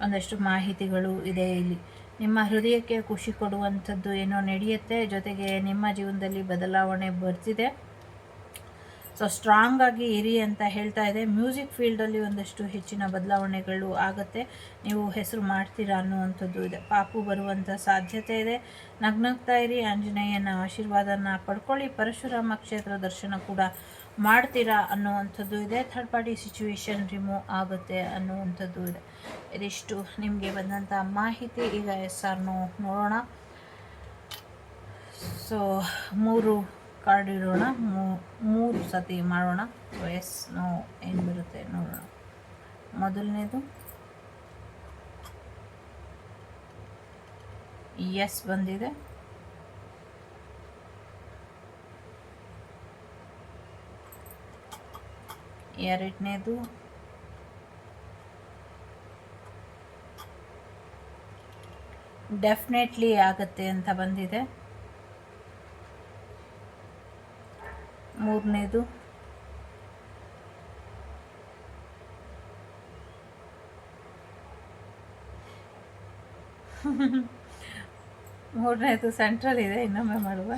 ಒಂದಷ್ಟು ಮಾಹಿತಿಗಳು ಇದೆ ಇಲ್ಲಿ. ನಿಮ್ಮ ಹೃದಯಕ್ಕೆ ಖುಷಿ ಕೊಡುವಂಥದ್ದು ಏನೋ ನಡೆಯುತ್ತೆ, ಜೊತೆಗೆ ನಿಮ್ಮ ಜೀವನದಲ್ಲಿ ಬದಲಾವಣೆ ಬರ್ತಿದೆ. ಸೊ ಸ್ಟ್ರಾಂಗ್ ಆಗಿ ಇರಿ ಅಂತ ಹೇಳ್ತಾ ಇದೆ. ಮ್ಯೂಸಿಕ್ ಫೀಲ್ಡಲ್ಲಿ ಒಂದಷ್ಟು ಹೆಚ್ಚಿನ ಬದಲಾವಣೆಗಳು ಆಗುತ್ತೆ, ನೀವು ಹೆಸರು ಮಾಡ್ತೀರಾ ಅನ್ನುವಂಥದ್ದು ಇದೆ. ಪಾಪು ಬರುವಂಥ ಸಾಧ್ಯತೆ ಇದೆ. ನಗ್ನಗ್ತಾ ಇರಿ, ಆಂಜನೇಯನ ಆಶೀರ್ವಾದನ ಪಡ್ಕೊಳ್ಳಿ, ಪರಶುರಾಮ ಕ್ಷೇತ್ರ ದರ್ಶನ ಕೂಡ ಮಾಡ್ತೀರಾ ಅನ್ನುವಂಥದ್ದು ಇದೆ. ಥರ್ಡ್ ಪಾರ್ಟಿ ಸಿಚುವೇಶನ್ ರಿಮೂವ್ ಆಗುತ್ತೆ ಅನ್ನುವಂಥದ್ದು ಇದೆ. ಇದಿಷ್ಟು ನಿಮಗೆ ಬಂದಂಥ ಮಾಹಿತಿ. ಈಗ ಎಸ್ ಆರ್ ನೋ ನೋಡೋಣ. ಸೊ 3 ಕಾರ್ಡ್ ಇಡೋಣ, 3 ಸತಿ ಮಾಡೋಣ. ಸೊ ಎಸ್ ನೋ ಏನು ಬರುತ್ತೆ ನೋಡೋಣ. ಮೊದಲನೇದು ಎಸ್ ಬಂದಿದೆ. ಎರಡನೇದು ಡೆಫಿನೆಟ್ಲಿ ಆಗುತ್ತೆ ಅಂತ ಬಂದಿದೆ. ಮೂರನೇದು ಸೆಂಟ್ರಲ್ ಇದೆ, ಇನ್ನೊಮ್ಮೆ ಮಾಡುವ.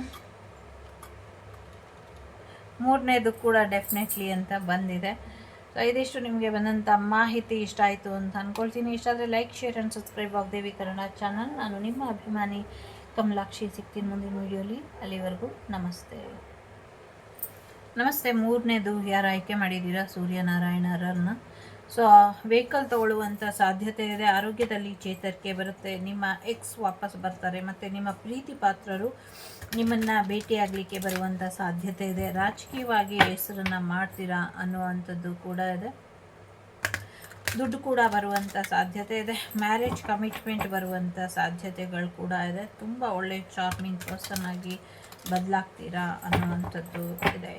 ಮೂರನೇದು ಕೂಡ ಡೆಫಿನೆಟ್ಲಿ ಅಂತ ಬಂದಿದೆ. ಸೊ ಇದಿಷ್ಟು ನಿಮಗೆ ಬಂದಂಥ ಮಾಹಿತಿ ಇಷ್ಟ ಆಯಿತು ಅಂತ ಅಂದ್ಕೊಳ್ತೀನಿ. ಇಷ್ಟ ಆದರೆ like, share and subscribe Vagdevi Kannada channel. ನಾನು ನಿಮ್ಮ ಅಭಿಮಾನಿ ಕಮಲಾಕ್ಷಿ. ಸಿಗ್ತೀನಿ ಮುಂದಿನ ವೀಡಿಯೋಲಿ. ಅಲ್ಲಿವರೆಗೂ ನಮಸ್ತೆ. ಮೂರನೇದು ಯಾರು ಆಯ್ಕೆ ಮಾಡಿದ್ದೀರಾ, ಸೂರ್ಯನಾರಾಯಣರನ್ನ. ಸೊ ವೆಹಿಕಲ್ ತಗೊಳ್ಳುವಂಥ ಸಾಧ್ಯತೆ ಇದೆ. ಆರೋಗ್ಯದಲ್ಲಿ ಚೇತರಿಕೆ ಬರುತ್ತೆ. ನಿಮ್ಮ ಎಕ್ಸ್ ವಾಪಸ್ ಬರ್ತಾರೆ ಮತ್ತು ನಿಮ್ಮ ಪ್ರೀತಿ ಪಾತ್ರರು ನಿಮ್ಮನ್ನು ಭೇಟಿಯಾಗಲಿಕ್ಕೆ ಬರುವಂಥ ಸಾಧ್ಯತೆ ಇದೆ. ರಾಜಕೀಯವಾಗಿ ಹೆಸರನ್ನು ಮಾಡ್ತೀರಾ ಅನ್ನುವಂಥದ್ದು ಕೂಡ ಇದೆ. ದುಡ್ಡು ಕೂಡ ಬರುವಂಥ ಸಾಧ್ಯತೆ ಇದೆ. ಮ್ಯಾರೇಜ್ ಕಮಿಟ್ಮೆಂಟ್ ಬರುವಂಥ ಸಾಧ್ಯತೆಗಳು ಕೂಡ ಇದೆ. ತುಂಬ ಒಳ್ಳೆ ಚಾರ್ಮಿಂಗ್ ಪರ್ಸನ್ ಆಗಿ ಬದಲಾಗ್ತೀರಾ ಅನ್ನುವಂಥದ್ದು ಇದೆ.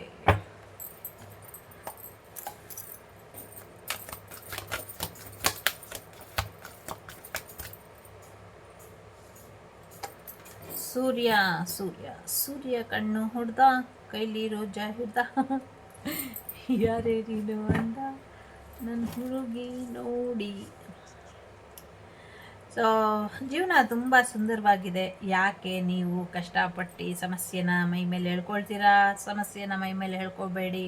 ಸೂರ್ಯ ಕಣ್ಣು ಹೊಡೆದ, ಕೈಲಿ ರೋಜಾ ಹಿಡ್ದ, ಯಾರೇನು ಅಂದ ನನ್ನ ಹುಡುಗಿ ನೋಡಿ. ಸೊ ಜೀವನ ತುಂಬ ಸುಂದರವಾಗಿದೆ. ಯಾಕೆ ನೀವು ಕಷ್ಟಪಟ್ಟು ಸಮಸ್ಯೆನ ಮೈ ಮೇಲೆ ಹೇಳ್ಕೊಳ್ತೀರಾ? ಸಮಸ್ಯೆನ ಮೈ ಮೇಲೆ ಹೇಳ್ಕೊಬೇಡಿ.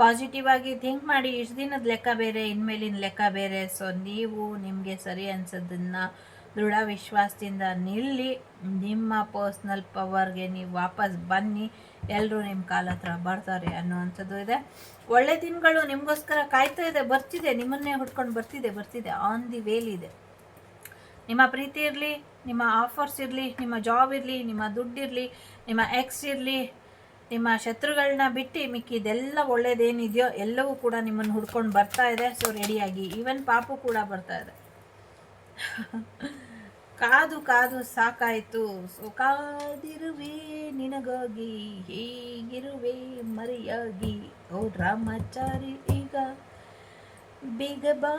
ಪಾಸಿಟಿವ್ ಆಗಿ ಥಿಂಕ್ ಮಾಡಿ. ಇಷ್ಟು ದಿನದ ಲೆಕ್ಕ ಬೇರೆ, ಇನ್ಮೇಲಿನ ಲೆಕ್ಕ ಬೇರೆ. ಸೊ ನೀವು ನಿಮಗೆ ಸರಿ ಅನ್ಸೋದನ್ನು ದೃಢ ವಿಶ್ವಾಸದಿಂದ ನಿಲ್ಲಿ. ನಿಮ್ಮ ಪರ್ಸ್ನಲ್ ಪವರ್ಗೆ ನೀವು ವಾಪಸ್ ಬನ್ನಿ. ಎಲ್ಲರೂ ನಿಮ್ಮ ಕಾಲ ಹತ್ರ ಬರ್ತಾರೆ ಅನ್ನುವಂಥದ್ದು ಇದೆ. ಒಳ್ಳೆ ದಿನಗಳು ನಿಮಗೋಸ್ಕರ ಕಾಯ್ತಾ ಇದೆ, ಬರ್ತಿದೆ, ನಿಮ್ಮನ್ನೇ ಹುಡ್ಕೊಂಡು ಬರ್ತಿದೆ, ಆನ್ ದಿ ವೇಲಿದೆ. ನಿಮ್ಮ ಪ್ರೀತಿ ಇರಲಿ, ನಿಮ್ಮ ಆಫರ್ಸ್ ಇರಲಿ, ನಿಮ್ಮ ಜಾಬ್ ಇರಲಿ, ನಿಮ್ಮ ದುಡ್ಡಿರಲಿ, ನಿಮ್ಮ ಎಕ್ಸ್ ಇರಲಿ, ನಿಮ್ಮ ಶತ್ರುಗಳನ್ನ ಬಿಟ್ಟು ಮಿಕ್ಕಿದೆಲ್ಲ ಒಳ್ಳೇದೇನಿದೆಯೋ ಎಲ್ಲವೂ ಕೂಡ ನಿಮ್ಮನ್ನು ಹುಡ್ಕೊಂಡು ಬರ್ತಾ ಇದೆ. ಸೊ ರೆಡಿಯಾಗಿ. ಈವನ್ ಪಾಪು ಕೂಡ ಬರ್ತಾ ಇದೆ. ಕಾದು ಸಾಕಾಯಿತು. ಸೊ ಕಾದಿರುವೆ ನಿನಗಾಗಿ, ಹೇಗಿರುವೆ ಮರೆಯಾಗಿ, ಓ ರಾಮಾಚಾರಿ ಈಗ ಬೇಗ ಬಾ.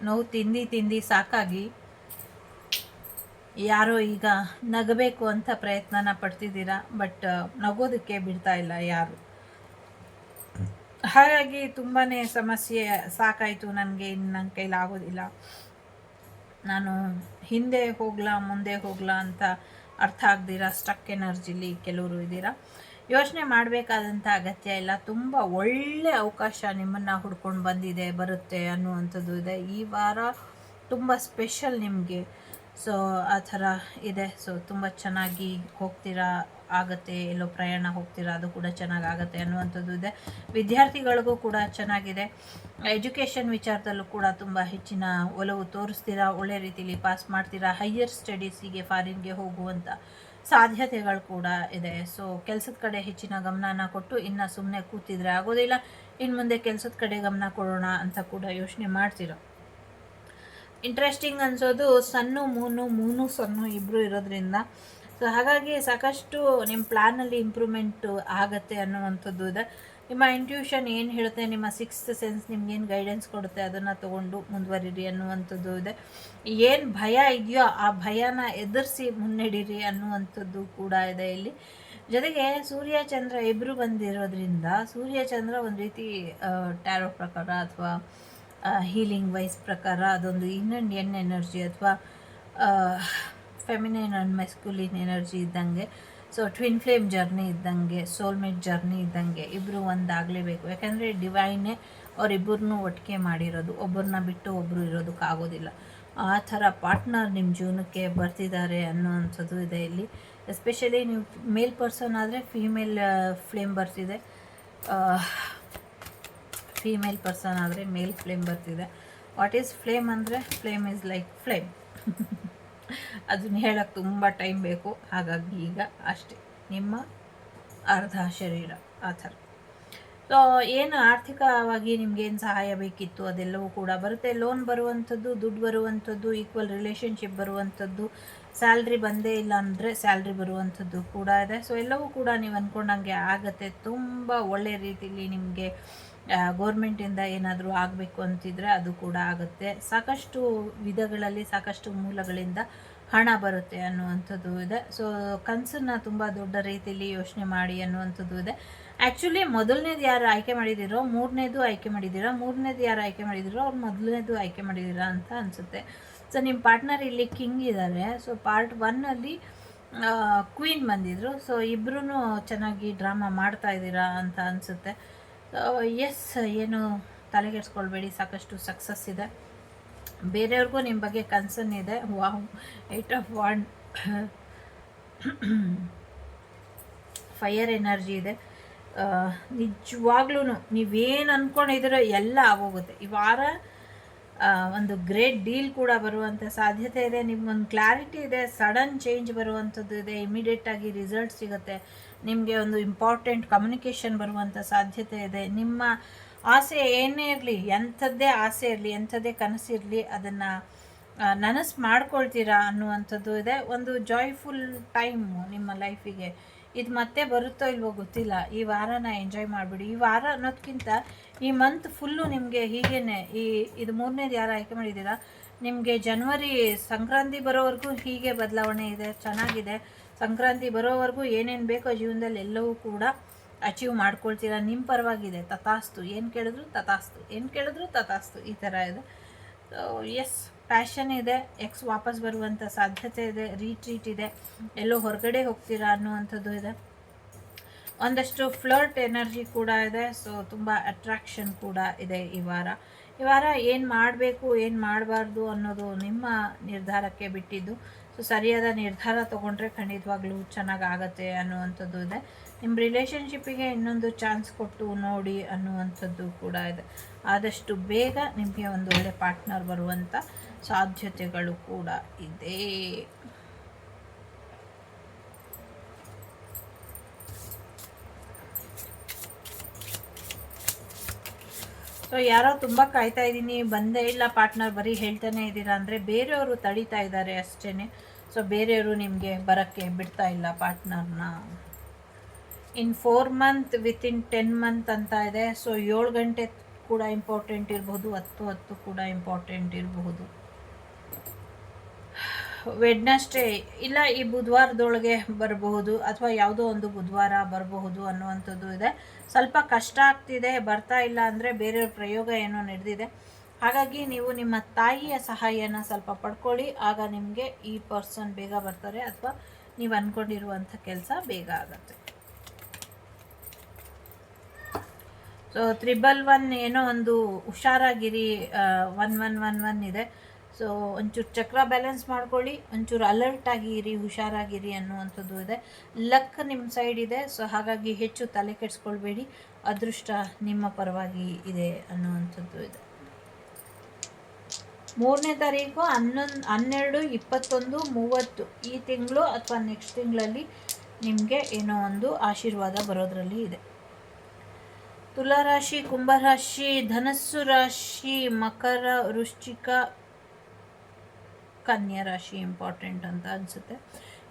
ನೋವು ತಿಂದಿ ಸಾಕಾಗಿ ಯಾರೋ ಈಗ ನಗಬೇಕು ಅಂತ ಪ್ರಯತ್ನನ ಪಡ್ತಿದ್ದೀರಾ, ಬಟ್ ನಗೋದಕ್ಕೆ ಬಿಡ್ತಾ ಇಲ್ಲ ಯಾರು. ಹಾಗಾಗಿ ತುಂಬಾ ಸಮಸ್ಯೆ. ಸಾಕಾಯಿತು ನನಗೆ, ನನ್ನ ಕೈಲಾಗೋದಿಲ್ಲ, ನಾನು ಹಿಂದೆ ಹೋಗ್ಲಾ ಮುಂದೆ ಹೋಗ್ಲಾ ಅಂತ ಅರ್ಥ ಆಗ್ದಿರಾ ಸ್ಟಕ್ ಎನರ್ಜಿಲಿ ಕೆಲವರು ಇದ್ದೀರಾ. ಯೋಚನೆ ಮಾಡಬೇಕಾದಂಥ ಅಗತ್ಯ ಇಲ್ಲ. ತುಂಬ ಒಳ್ಳೆ ಅವಕಾಶ ನಿಮ್ಮನ್ನು ಹುಡ್ಕೊಂಡು ಬರುತ್ತೆ ಅನ್ನುವಂಥದ್ದು ಇದೆ. ಈ ವಾರ ತುಂಬ ಸ್ಪೆಷಲ್ ನಿಮಗೆ. ಸೊ ಆ ಥರ ಇದೆ. ಸೊ ತುಂಬ ಚೆನ್ನಾಗಿ ಹೋಗ್ತೀರಾ ಆಗುತ್ತೆ. ಎಲ್ಲೋ ಪ್ರಯಾಣ ಹೋಗ್ತೀರಾ, ಅದು ಕೂಡ ಚೆನ್ನಾಗಾಗತ್ತೆ ಅನ್ನುವಂಥದ್ದು ಇದೆ. ವಿದ್ಯಾರ್ಥಿಗಳಿಗೂ ಕೂಡ ಚೆನ್ನಾಗಿದೆ. ಎಜುಕೇಷನ್ ವಿಚಾರದಲ್ಲೂ ಕೂಡ ತುಂಬ ಹೆಚ್ಚಿನ ಒಲವು ತೋರಿಸ್ತೀರಾ. ಒಳ್ಳೆ ರೀತಿಯಲ್ಲಿ ಪಾಸ್ ಮಾಡ್ತೀರಾ. ಹೈಯರ್ ಸ್ಟಡೀಸಿಗೆ ಫಾರಿನ್ಗೆ ಹೋಗುವಂಥ ಸಾಧ್ಯತೆಗಳು ಕೂಡ ಇದೆ. ಸೊ ಕೆಲಸದ ಕಡೆ ಹೆಚ್ಚಿನ ಗಮನನ ಕೊಟ್ಟು ಇನ್ನು ಸುಮ್ಮನೆ ಕೂತಿದ್ರೆ ಆಗೋದಿಲ್ಲ. ಇನ್ನು ಮುಂದೆ ಕೆಲಸದ ಕಡೆ ಗಮನ ಕೊಡೋಣ ಅಂತ ಕೂಡ ಯೋಚನೆ ಮಾಡ್ತೀರಾ. ಇಂಟ್ರೆಸ್ಟಿಂಗ್ ಅನಿಸೋದು ಸನ್ನು ಮೂನು ಸನ್ನು ಇಬ್ಬರು ಇರೋದ್ರಿಂದ. ಸೊ ಹಾಗಾಗಿ ಸಾಕಷ್ಟು ನಿಮ್ಮ ಪ್ಲ್ಯಾನಲ್ಲಿ ಇಂಪ್ರೂವ್ಮೆಂಟು ಆಗತ್ತೆ ಅನ್ನುವಂಥದ್ದು ಇದೆ. ನಿಮ್ಮ ಇಂಟ್ಯೂಷನ್ ಏನು ಹೇಳುತ್ತೆ, ನಿಮ್ಮ ಸಿಕ್ಸ್ತ್ ಸೆನ್ಸ್ ನಿಮ್ಗೇನು ಗೈಡೆನ್ಸ್ ಕೊಡುತ್ತೆ, ಅದನ್ನು ತೊಗೊಂಡು ಮುಂದುವರಿರಿ ಅನ್ನುವಂಥದ್ದು ಇದೆ. ಏನು ಭಯ ಇದೆಯೋ ಆ ಭಯನ ಎದುರಿಸಿ ಮುನ್ನಡೀರಿ ಅನ್ನುವಂಥದ್ದು ಕೂಡ ಇದೆ ಇಲ್ಲಿ. ಜೊತೆಗೆ ಸೂರ್ಯ ಚಂದ್ರ ಇಬ್ಬರು ಬಂದಿರೋದ್ರಿಂದ, ಸೂರ್ಯ ಚಂದ್ರ ಒಂದು ರೀತಿ ಟ್ಯಾರೋ ಪ್ರಕಾರ ಅಥವಾ ಹೀಲಿಂಗ್ ವೈಸ್ ಪ್ರಕಾರ ಅದೊಂದು ಇನ್ ಆ್ಯಂಡ್ ಎನ್ ಎನರ್ಜಿ ಅಥವಾ ಫೆಮಿನೈನ್ ಆ್ಯಂಡ್ ಮೆಸ್ಕ್ಯುಲಿನ್ ಎನರ್ಜಿ ಇದ್ದಂಗೆ. ಸೊ ಟ್ವಿನ್ ಫ್ಲೇಮ್ ಜರ್ನಿ ಇದ್ದಂಗೆ, ಸೋಲ್ಮೇಟ್ ಜರ್ನಿ ಇದ್ದಂಗೆ, ಇಬ್ಬರು ಒಂದಾಗಲೇಬೇಕು. ಯಾಕಂದರೆ ಡಿವೈನೇ ಅವರಿಬ್ಬರನ್ನೂ ಒಟ್ಟಿಗೆ ಮಾಡಿರೋದು, ಒಬ್ಬರನ್ನ ಬಿಟ್ಟು ಒಬ್ಬರು ಇರೋದಕ್ಕಾಗೋದಿಲ್ಲ. ಆ ಥರ ಪಾರ್ಟ್ನರ್ ನಿಮ್ಮ ಜೀವನಕ್ಕೆ ಬರ್ತಿದ್ದಾರೆ ಅನ್ನೋವಂಥದ್ದು ಇದೆ ಇಲ್ಲಿ. ಎಸ್ಪೆಷಲಿ ನೀವು ಮೇಲ್ ಪರ್ಸನ್ ಆದರೆ ಫೀಮೇಲ್ ಫ್ಲೇಮ್ ಬರ್ತಿದೆ, ಫೀಮೇಲ್ ಪರ್ಸನ್ ಆದರೆ ಮೇಲ್ ಫ್ಲೇಮ್ ಬರ್ತಿದೆ. ವಾಟ್ ಈಸ್ ಫ್ಲೇಮ್ ಅಂದರೆ, ಫ್ಲೇಮ್ ಈಸ್ ಲೈಕ್ ಫ್ಲೇಮ್. ಅದನ್ನ ಹೇಳೋಕ್ಕೆ ತುಂಬ ಟೈಮ್ ಬೇಕು. ಹಾಗಾಗಿ ಈಗ ಅಷ್ಟೇ, ನಿಮ್ಮ ಅರ್ಧ ಶರೀರ ಆ ಥರ. ಸೊ ಏನು ಆರ್ಥಿಕವಾಗಿ ನಿಮಗೇನು ಸಹಾಯ ಬೇಕಿತ್ತು ಅದೆಲ್ಲವೂ ಕೂಡ ಬರುತ್ತೆ. ಲೋನ್ ಬರುವಂಥದ್ದು, ದುಡ್ಡು ಬರುವಂಥದ್ದು, ಈಕ್ವಲ್ ರಿಲೇಷನ್ಶಿಪ್ ಬರುವಂಥದ್ದು, ಸ್ಯಾಲ್ರಿ ಬಂದೇ ಇಲ್ಲ ಅಂದರೆ ಸ್ಯಾಲ್ರಿ ಬರುವಂಥದ್ದು ಕೂಡ ಇದೆ. ಸೊ ಎಲ್ಲವೂ ಕೂಡ ನೀವು ಅಂದ್ಕೊಂಡಂಗೆ ಆಗುತ್ತೆ. ತುಂಬ ಒಳ್ಳೆಯ ರೀತಿಯಲ್ಲಿ ನಿಮಗೆ ಗೋರ್ಮೆಂಟಿಂದ ಏನಾದರೂ ಆಗಬೇಕು ಅಂತಿದ್ರೆ ಅದು ಕೂಡ ಆಗುತ್ತೆ. ಸಾಕಷ್ಟು ವಿಧಗಳಲ್ಲಿ, ಸಾಕಷ್ಟು ಮೂಲಗಳಿಂದ ಹಣ ಬರುತ್ತೆ ಅನ್ನುವಂಥದ್ದು ಇದೆ. ಸೊ ಕನಸನ್ನು ತುಂಬ ದೊಡ್ಡ ರೀತಿಯಲ್ಲಿ ಯೋಚನೆ ಮಾಡಿ ಅನ್ನುವಂಥದ್ದು ಇದೆ. ಆ್ಯಕ್ಚುಲಿ ಮೊದಲನೇದು ಯಾರು ಆಯ್ಕೆ ಮಾಡಿದ್ದೀರೋ ಮೂರನೇದು ಆಯ್ಕೆ ಮಾಡಿದ್ದೀರಾ, ಮೂರನೇದು ಯಾರು ಆಯ್ಕೆ ಮಾಡಿದ್ದೀರೋ ಅವ್ರು ಮೊದಲನೇದು ಆಯ್ಕೆ ಮಾಡಿದ್ದೀರಾ ಅಂತ ಅನಿಸುತ್ತೆ. ಸೊ ನಿಮ್ಮ ಪಾರ್ಟ್ನರ್ ಇಲ್ಲಿ ಕಿಂಗ್ ಇದ್ದಾರೆ. ಸೊ ಪಾರ್ಟ್ 1ಅಲ್ಲಿ ಕ್ವೀನ್ ಬಂದಿದ್ರು. ಸೊ ಇಬ್ಬರೂ ಚೆನ್ನಾಗಿ ಡ್ರಾಮಾ ಮಾಡ್ತಾ ಇದ್ದೀರಾ ಅಂತ ಅನಿಸುತ್ತೆ. ಎಸ್, ಏನು ತಲೆಗೆಡ್ಸ್ಕೊಳ್ಬೇಡಿ, ಸಾಕಷ್ಟು ಸಕ್ಸಸ್ ಇದೆ. ಬೇರೆಯವ್ರಿಗೂ ನಿಮ್ಮ ಬಗ್ಗೆ ಕನ್ಸರ್ನ್ ಇದೆ. Wow, 8 of wand, fire energy ಇದೆ. ನಿಜವಾಗ್ಲೂ ನೀವೇನು ಅಂದ್ಕೊಂಡಿದ್ದೀರೋ ಎಲ್ಲ ಆಗೋಗುತ್ತೆ. ಈ ವಾರ ಒಂದು ಗ್ರೇಟ್ ಡೀಲ್ ಕೂಡ ಬರುವಂಥ ಸಾಧ್ಯತೆ ಇದೆ. ನಿಮ್ಗೊಂದು ಕ್ಲಾರಿಟಿ ಇದೆ, ಸಡನ್ ಚೇಂಜ್ ಬರುವಂಥದ್ದು ಇದೆ, ಇಮಿಡಿಯೇಟಾಗಿ ರಿಸಲ್ಟ್ ಸಿಗುತ್ತೆ. ನಿಮಗೆ ಒಂದು ಇಂಪಾರ್ಟೆಂಟ್ ಕಮ್ಯುನಿಕೇಷನ್ ಬರುವಂಥ ಸಾಧ್ಯತೆ ಇದೆ. ನಿಮ್ಮ ಆಸೆ ಏನೇ ಇರಲಿ, ಎಂಥದ್ದೇ ಆಸೆ ಇರಲಿ, ಎಂಥದ್ದೇ ಕನಸಿರಲಿ, ಅದನ್ನು ನನಸು ಮಾಡ್ಕೊಳ್ತೀರಾ ಅನ್ನುವಂಥದ್ದು ಇದೆ. ಒಂದು ಜಾಯ್ಫುಲ್ ಟೈಮು ನಿಮ್ಮ ಲೈಫಿಗೆ. ಇದು ಮತ್ತೆ ಬರುತ್ತೋ ಇಲ್ವೋ ಗೊತ್ತಿಲ್ಲ. ಈ ವಾರನ ಎಂಜಾಯ್ ಮಾಡಿಬಿಡಿ. ಈ ವಾರ ಅನ್ನೋದಕ್ಕಿಂತ ಈ ಮಂತ್ ಫುಲ್ಲು ನಿಮಗೆ ಹೀಗೇ ಇದು ಮೂರನೇದು ಯಾರು ಆಯ್ಕೆ ಮಾಡಿದ್ದೀರಾ, ನಿಮಗೆ ಜನವರಿ ಸಂಕ್ರಾಂತಿ ಬರೋವರೆಗೂ ಹೀಗೆ ಬದಲಾವಣೆ ಇದೆ. ಚೆನ್ನಾಗಿದೆ. ಸಂಕ್ರಾಂತಿ ಬರೋವರೆಗೂ ಏನೇನು ಬೇಕೋ ಜೀವನದಲ್ಲಿ ಎಲ್ಲವೂ ಕೂಡ ಅಚೀವ್ ಮಾಡ್ಕೊಳ್ತೀರಾ. ನಿಮ್ಮ ಪರವಾಗಿದೆ. ತಥಾಸ್ತು. ಏನು ಕೇಳಿದ್ರು ತಥಾಸ್ತು, ಏನು ಕೇಳಿದ್ರು ತಥಾಸ್ತು, ಈ ಥರ ಇದೆ. ಸೊ ಎಸ್, ಪ್ಯಾಷನ್ ಇದೆ. ಎಕ್ಸ್ ವಾಪಸ್ ಬರುವಂಥ ಸಾಧ್ಯತೆ ಇದೆ. ರೀಟ್ರೀಟ್ ಇದೆ. ಎಲ್ಲೋ ಹೊರಗಡೆ ಹೋಗ್ತೀರಾ ಅನ್ನುವಂಥದ್ದು ಇದೆ. ಒಂದಷ್ಟು ಫ್ಲರ್ಟ್ ಎನರ್ಜಿ ಕೂಡ ಇದೆ. ಸೊ ತುಂಬ ಅಟ್ರಾಕ್ಷನ್ ಕೂಡ ಇದೆ ಈ ವಾರ. ಈ ವಾರ ಏನು ಮಾಡಬೇಕು, ಏನು ಮಾಡಬಾರ್ದು ಅನ್ನೋದು ನಿಮ್ಮ ನಿರ್ಧಾರಕ್ಕೆ ಬಿಟ್ಟಿದ್ದು. ಸೊ ಸರಿಯಾದ ನಿರ್ಧಾರ ತೊಗೊಂಡ್ರೆ ಖಂಡಿತವಾಗ್ಲೂ ಚೆನ್ನಾಗಾಗತ್ತೆ ಅನ್ನುವಂಥದ್ದು ಇದೆ. ನಿಮ್ಮ ರಿಲೇಷನ್ಶಿಪ್ಪಿಗೆ ಇನ್ನೊಂದು ಚಾನ್ಸ್ ಕೊಟ್ಟು ನೋಡಿ ಅನ್ನುವಂಥದ್ದು ಕೂಡ ಇದೆ. ಆದಷ್ಟು ಬೇಗ ನಿಮಗೆ ಒಂದು ಒಳ್ಳೆ ಪಾರ್ಟ್ನರ್ ಬರುವಂಥ ಸಾಧ್ಯತೆಗಳು ಕೂಡ ಇದೆ. ಸೊ ಯಾರೋ ತುಂಬ ಕಾಯ್ತಾ ಇದ್ದೀನಿ, ಬಂದೇ ಇಲ್ಲ ಪಾರ್ಟ್ನರ್, ಬರೀ ಹೇಳ್ತಾನೆ ಇದ್ದೀರಾ ಅಂದರೆ ಬೇರೆಯವರು ತಡೀತಾ ಇದ್ದಾರೆ ಅಷ್ಟೇ. ಸೊ ಬೇರೆಯವರು ನಿಮಗೆ ಬರೋಕ್ಕೆ ಬಿಡ್ತಾ ಇಲ್ಲ ಪಾರ್ಟ್ನರ್ನ. ಇನ್ 4 ಮಂತ್, ವಿತಿನ್ 10 ಮಂತ್ ಅಂತ ಇದೆ. ಸೊ 7 ಗಂಟೆ ಕೂಡ ಇಂಪಾರ್ಟೆಂಟ್ ಇರಬಹುದು, 10 ಕೂಡ ಇಂಪಾರ್ಟೆಂಟ್ ಇರಬಹುದು. ವೆಡ್ನಸ್ಡೇ ಇಲ್ಲ, ಈ ಬುಧವಾರದೊಳಗೆ ಬರಬಹುದು ಅಥವಾ ಯಾವುದೋ ಒಂದು ಬುಧವಾರ ಬರಬಹುದು ಅನ್ನುವಂಥದ್ದು ಇದೆ. ಸ್ವಲ್ಪ ಕಷ್ಟ ಆಗ್ತಿದೆ, ಬರ್ತಾ ಇಲ್ಲ ಅಂದರೆ ಬೇರೆಯವ್ರ ಪ್ರಯೋಗ ಏನೋ ನಡೆದಿದೆ. ಹಾಗಾಗಿ ನೀವು ನಿಮ್ಮ ತಾಯಿಯ ಸಹಾಯನ ಸ್ವಲ್ಪ ಪಡ್ಕೊಳ್ಳಿ. ಆಗ ನಿಮಗೆ ಈ ಪರ್ಸನ್ ಬೇಗ ಬರ್ತಾರೆ ಅಥವಾ ನೀವು ಅಂದ್ಕೊಂಡಿರುವಂಥ ಕೆಲಸ ಬೇಗ ಆಗುತ್ತೆ. ಸೊ 111 ಏನೋ ಒಂದು ಹುಷಾರಾಗಿರಿ, 1111 ಇದೆ. ಸೊ ಒಂಚೂರು ಚಕ್ರ ಬ್ಯಾಲೆನ್ಸ್ ಮಾಡ್ಕೊಳ್ಳಿ, ಒಂಚೂರು ಅಲರ್ಟ್ ಆಗಿರಿ, ಹುಷಾರಾಗಿರಿ ಅನ್ನುವಂಥದ್ದು ಇದೆ. ಲಕ್ ನಿಮ್ಮ ಸೈಡ್ ಇದೆ. ಸೊ ಹಾಗಾಗಿ ಹೆಚ್ಚು ತಲೆ ಕೆಡಿಸ್ಕೊಳ್ಬೇಡಿ, ಅದೃಷ್ಟ ನಿಮ್ಮ ಪರವಾಗಿ ಇದೆ ಅನ್ನುವಂಥದ್ದು ಇದೆ. 3ನೇ ತಾರೀಕು 11, 12, 21, 30 ಈ ತಿಂಗಳು ಅಥವಾ ನೆಕ್ಸ್ಟ್ ತಿಂಗಳಲ್ಲಿ ನಿಮಗೆ ಏನೋ ಒಂದು ಆಶೀರ್ವಾದ ಬರೋದ್ರಲ್ಲಿ ಇದೆ. ತುಲಾರಾಶಿ, ಕುಂಭರಾಶಿ, ಧನಸ್ಸು ರಾಶಿ, ಮಕರ, ವೃಶ್ಚಿಕ, ಕನ್ಯಾ ರಾಶಿ ಇಂಪಾರ್ಟೆಂಟ್ ಅಂತ ಅನಿಸುತ್ತೆ.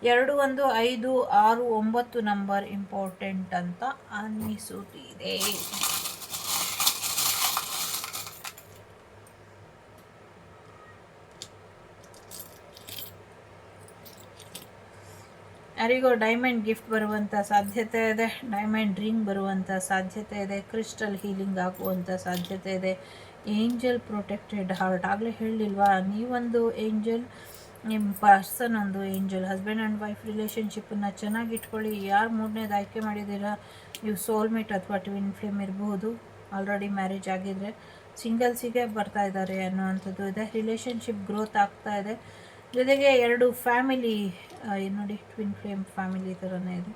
2, 1, 5, 6, 9 ನಂಬರ್ ಇಂಪಾರ್ಟೆಂಟ್ ಅಂತ ಅನಿಸುತ್ತಿದೆ. ಯಾರಿಗೋ ಡೈಮಂಡ್ ಗಿಫ್ಟ್ ಬರುವಂಥ ಸಾಧ್ಯತೆ ಇದೆ. ಡೈಮಂಡ್ ರಿಂಗ್ ಬರುವಂಥ ಸಾಧ್ಯತೆ ಇದೆ. ಕ್ರಿಸ್ಟಲ್ ಹೀಲಿಂಗ್ ಆಗುವಂಥ ಸಾಧ್ಯತೆ ಇದೆ. Angel protected heart. ಆಗಲೇ ಹೇಳಲಿಲ್ವಾ, ನೀವೊಂದು ಏಂಜಲ್, ನಿಮ್ಮ ಪರ್ಸನ್ ಒಂದು ಏಂಜಲ್. ಹಸ್ಬೆಂಡ್ ಆ್ಯಂಡ್ ವೈಫ್ ರಿಲೇಷನ್ಶಿಪ್ಪನ್ನು ಚೆನ್ನಾಗಿ ಇಟ್ಕೊಳ್ಳಿ. ಯಾರು ಮೂರನೇದು ಆಯ್ಕೆ ಮಾಡಿದ್ದೀರಾ, ನೀವು ಸೋಲ್ಮೇಟ್ ಅಥವಾ ಟ್ವಿನ್ ಫ್ಲೇಮ್ ಇರಬಹುದು. ಆಲ್ರೆಡಿ ಮ್ಯಾರೇಜ್ ಆಗಿದ್ದರೆ ಸಿಂಗಲ್ಸಿಗೆ ಬರ್ತಾ ಇದ್ದಾರೆ ಅನ್ನುವಂಥದ್ದು ಇದೆ. ರಿಲೇಷನ್ಶಿಪ್ ಗ್ರೋತ್ ಆಗ್ತಾ ಇದೆ. ಜೊತೆಗೆ 2 ಫ್ಯಾಮಿಲಿ, ನೋಡಿ ಟ್ವಿನ್ ಫ್ಲೇಮ್ ಫ್ಯಾಮಿಲಿ ಥರನೇ ಇದೆ.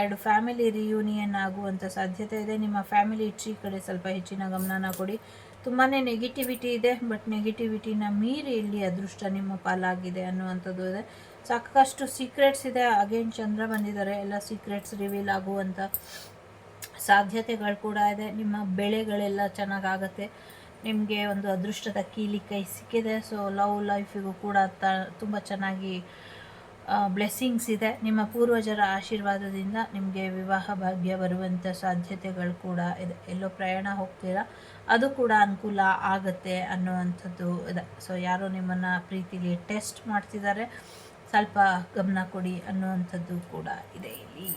2 ಫ್ಯಾಮಿಲಿ ರಿಯೂನಿಯನ್ ಆಗುವಂಥ ಸಾಧ್ಯತೆ ಇದೆ. ನಿಮ್ಮ ಫ್ಯಾಮಿಲಿ ಟ್ರೀ ಕಡೆ ಸ್ವಲ್ಪ ಹೆಚ್ಚಿನ ಗಮನನ ಕೊಡಿ. ತುಂಬಾ ನೆಗೆಟಿವಿಟಿ ಇದೆ, ಬಟ್ ನೆಗೆಟಿವಿಟಿನ ಮೀರಿ ಇಲ್ಲಿ ಅದೃಷ್ಟ ನಿಮ್ಮ ಪಾಲಾಗಿದೆ ಅನ್ನುವಂಥದ್ದು ಇದೆ. ಸಾಕಷ್ಟು ಸೀಕ್ರೆಟ್ಸ್ ಇದೆ. ಅಗೇನ್ ಚಂದ್ರ ಬಂದಿದ್ದಾರೆ, ಎಲ್ಲ ಸೀಕ್ರೆಟ್ಸ್ ರಿವೀಲ್ ಆಗುವಂಥ ಸಾಧ್ಯತೆಗಳು ಕೂಡ ಇದೆ. ನಿಮ್ಮ ಬೆಳೆಗಳೆಲ್ಲ ಚೆನ್ನಾಗಾಗತ್ತೆ. ನಿಮಗೆ ಒಂದು ಅದೃಷ್ಟದ ಕೀಲಿ ಕೈ ಸಿಕ್ಕಿದೆ. ಸೊ ಲವ್ ಲೈಫಿಗೂ ಕೂಡ ತುಂಬ ಚೆನ್ನಾಗಿ ಬ್ಲೆಸ್ಸಿಂಗ್ಸ್ ಇದೆ. ನಿಮ್ಮ ಪೂರ್ವಜರ ಆಶೀರ್ವಾದದಿಂದ ನಿಮಗೆ ವಿವಾಹ ಭಾಗ್ಯ ಬರುವಂಥ ಸಾಧ್ಯತೆಗಳು ಕೂಡ ಇದೆ. ಎಲ್ಲೋ ಪ್ರಯಾಣ ಹೋಗ್ತೀರಾ, ಅದು ಕೂಡ ಅನುಕೂಲ ಆಗುತ್ತೆ ಅನ್ನುವಂಥದ್ದು ಇದೆ. ಸೊ ಯಾರೋ ನಿಮ್ಮನ್ನು ಪ್ರೀತಿಲಿ ಟೆಸ್ಟ್ ಮಾಡ್ತಿದ್ದಾರೆ, ಸ್ವಲ್ಪ ಗಮನ ಕೊಡಿ ಅನ್ನುವಂಥದ್ದು ಕೂಡ ಇದೆ ಇಲ್ಲಿ.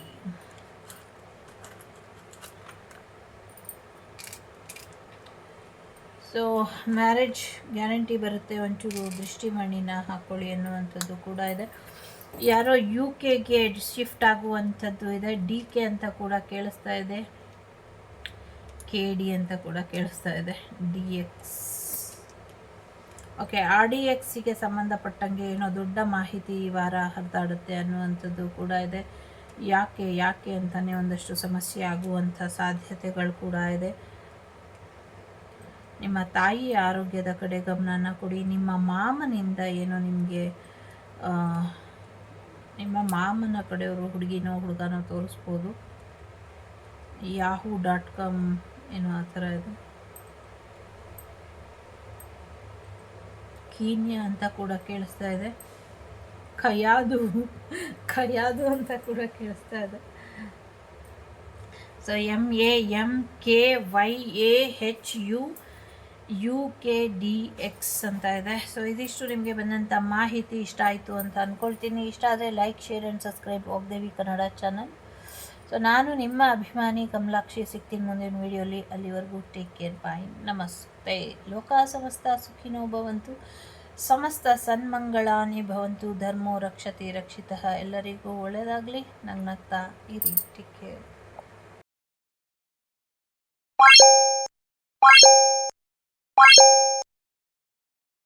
ಸೊ ಮ್ಯಾರೇಜ್ ಗ್ಯಾರಂಟಿ ಬರುತ್ತೆ, ಒಂಚೂರು ದೃಷ್ಟಿಮಣಿನ ಹಾಕ್ಕೊಳ್ಳಿ ಅನ್ನುವಂಥದ್ದು ಕೂಡ ಇದೆ. ಯಾರೋ UK ಶಿಫ್ಟ್ ಆಗುವಂಥದ್ದು ಇದೆ. DK ಅಂತ ಕೂಡ ಕೇಳಿಸ್ತಾ ಇದೆ, KD ಅಂತ ಕೂಡ ಕೇಳಿಸ್ತಾ ಇದೆ, DX. ಓಕೆ, RDXಗೆ ಸಂಬಂಧಪಟ್ಟಂಗೆ ಏನೋ ದೊಡ್ಡ ಮಾಹಿತಿ ಈ ವಾರ ಹರಿದಾಡುತ್ತೆ ಅನ್ನುವಂಥದ್ದು ಕೂಡ ಇದೆ. ಯಾಕೆ ಅಂತಲೇ ಒಂದಷ್ಟು ಸಮಸ್ಯೆ ಆಗುವಂಥ ಸಾಧ್ಯತೆಗಳು ಕೂಡ ಇದೆ. ನಿಮ್ಮ ತಾಯಿ ಆರೋಗ್ಯದ ಕಡೆ ಗಮನನ ಕೊಡಿ. ನಿಮ್ಮ ಮಾಮನಿಂದ ಏನೋ ನಿಮಗೆ, ನಿಮ್ಮ ಮಾಮನ ಕಡೆಯವರು ಹುಡುಗಿನೋ ಹುಡುಗನೋ ತೋರಿಸ್ಬೋದು. yahoo.com ಏನೋ ಆ ಥರ ಇದೆ. ಕೀನ್ಯಾ ಅಂತ ಕೂಡ ಕೇಳಿಸ್ತಾ ಇದೆ. ಖಯಾದು ಅಂತ ಕೂಡ ಕೇಳಿಸ್ತಾ ಇದೆ. ಸೊ MAMKYAHUUKDX ಅಂತ ಇದೆ. ಸೊ ಇದಿಷ್ಟು ನಿಮಗೆ ಬಂದಂಥ ಮಾಹಿತಿ ಇಷ್ಟ ಆಯಿತು ಅಂತ ಅಂದ್ಕೊಳ್ತೀನಿ. ಇಷ್ಟ ಆದರೆ like, share and subscribe Vagdevi Kannada channel. So ನಾನು ನಿಮ್ಮ ಅಭಿಮಾನಿ ಕಮಲಾಕ್ಷಿ. ಸಿಗ್ತೀನಿ ಮುಂದಿನ ವಿಡಿಯೋಲಿ. ಅಲ್ಲಿವರೆಗೂ ಟೇಕ್ ಕೇರ್, ಬಾಯ್, ನಮಸ್ತೆ. ಲೋಕ ಸಮಸ್ತ ಸುಖಿನೋ ಭವಂತು, ಸಮಸ್ತ ಸನ್ಮಂಗಳಾನಿ ಭವಂತು, ಧರ್ಮೋ ರಕ್ಷತೆ ರಕ್ಷಿತಃ. ಎಲ್ಲರಿಗೂ ಒಳ್ಳೆಯದಾಗಲಿ. ನಗ್ನಗ್ತಾ ಇರಿ. Take care.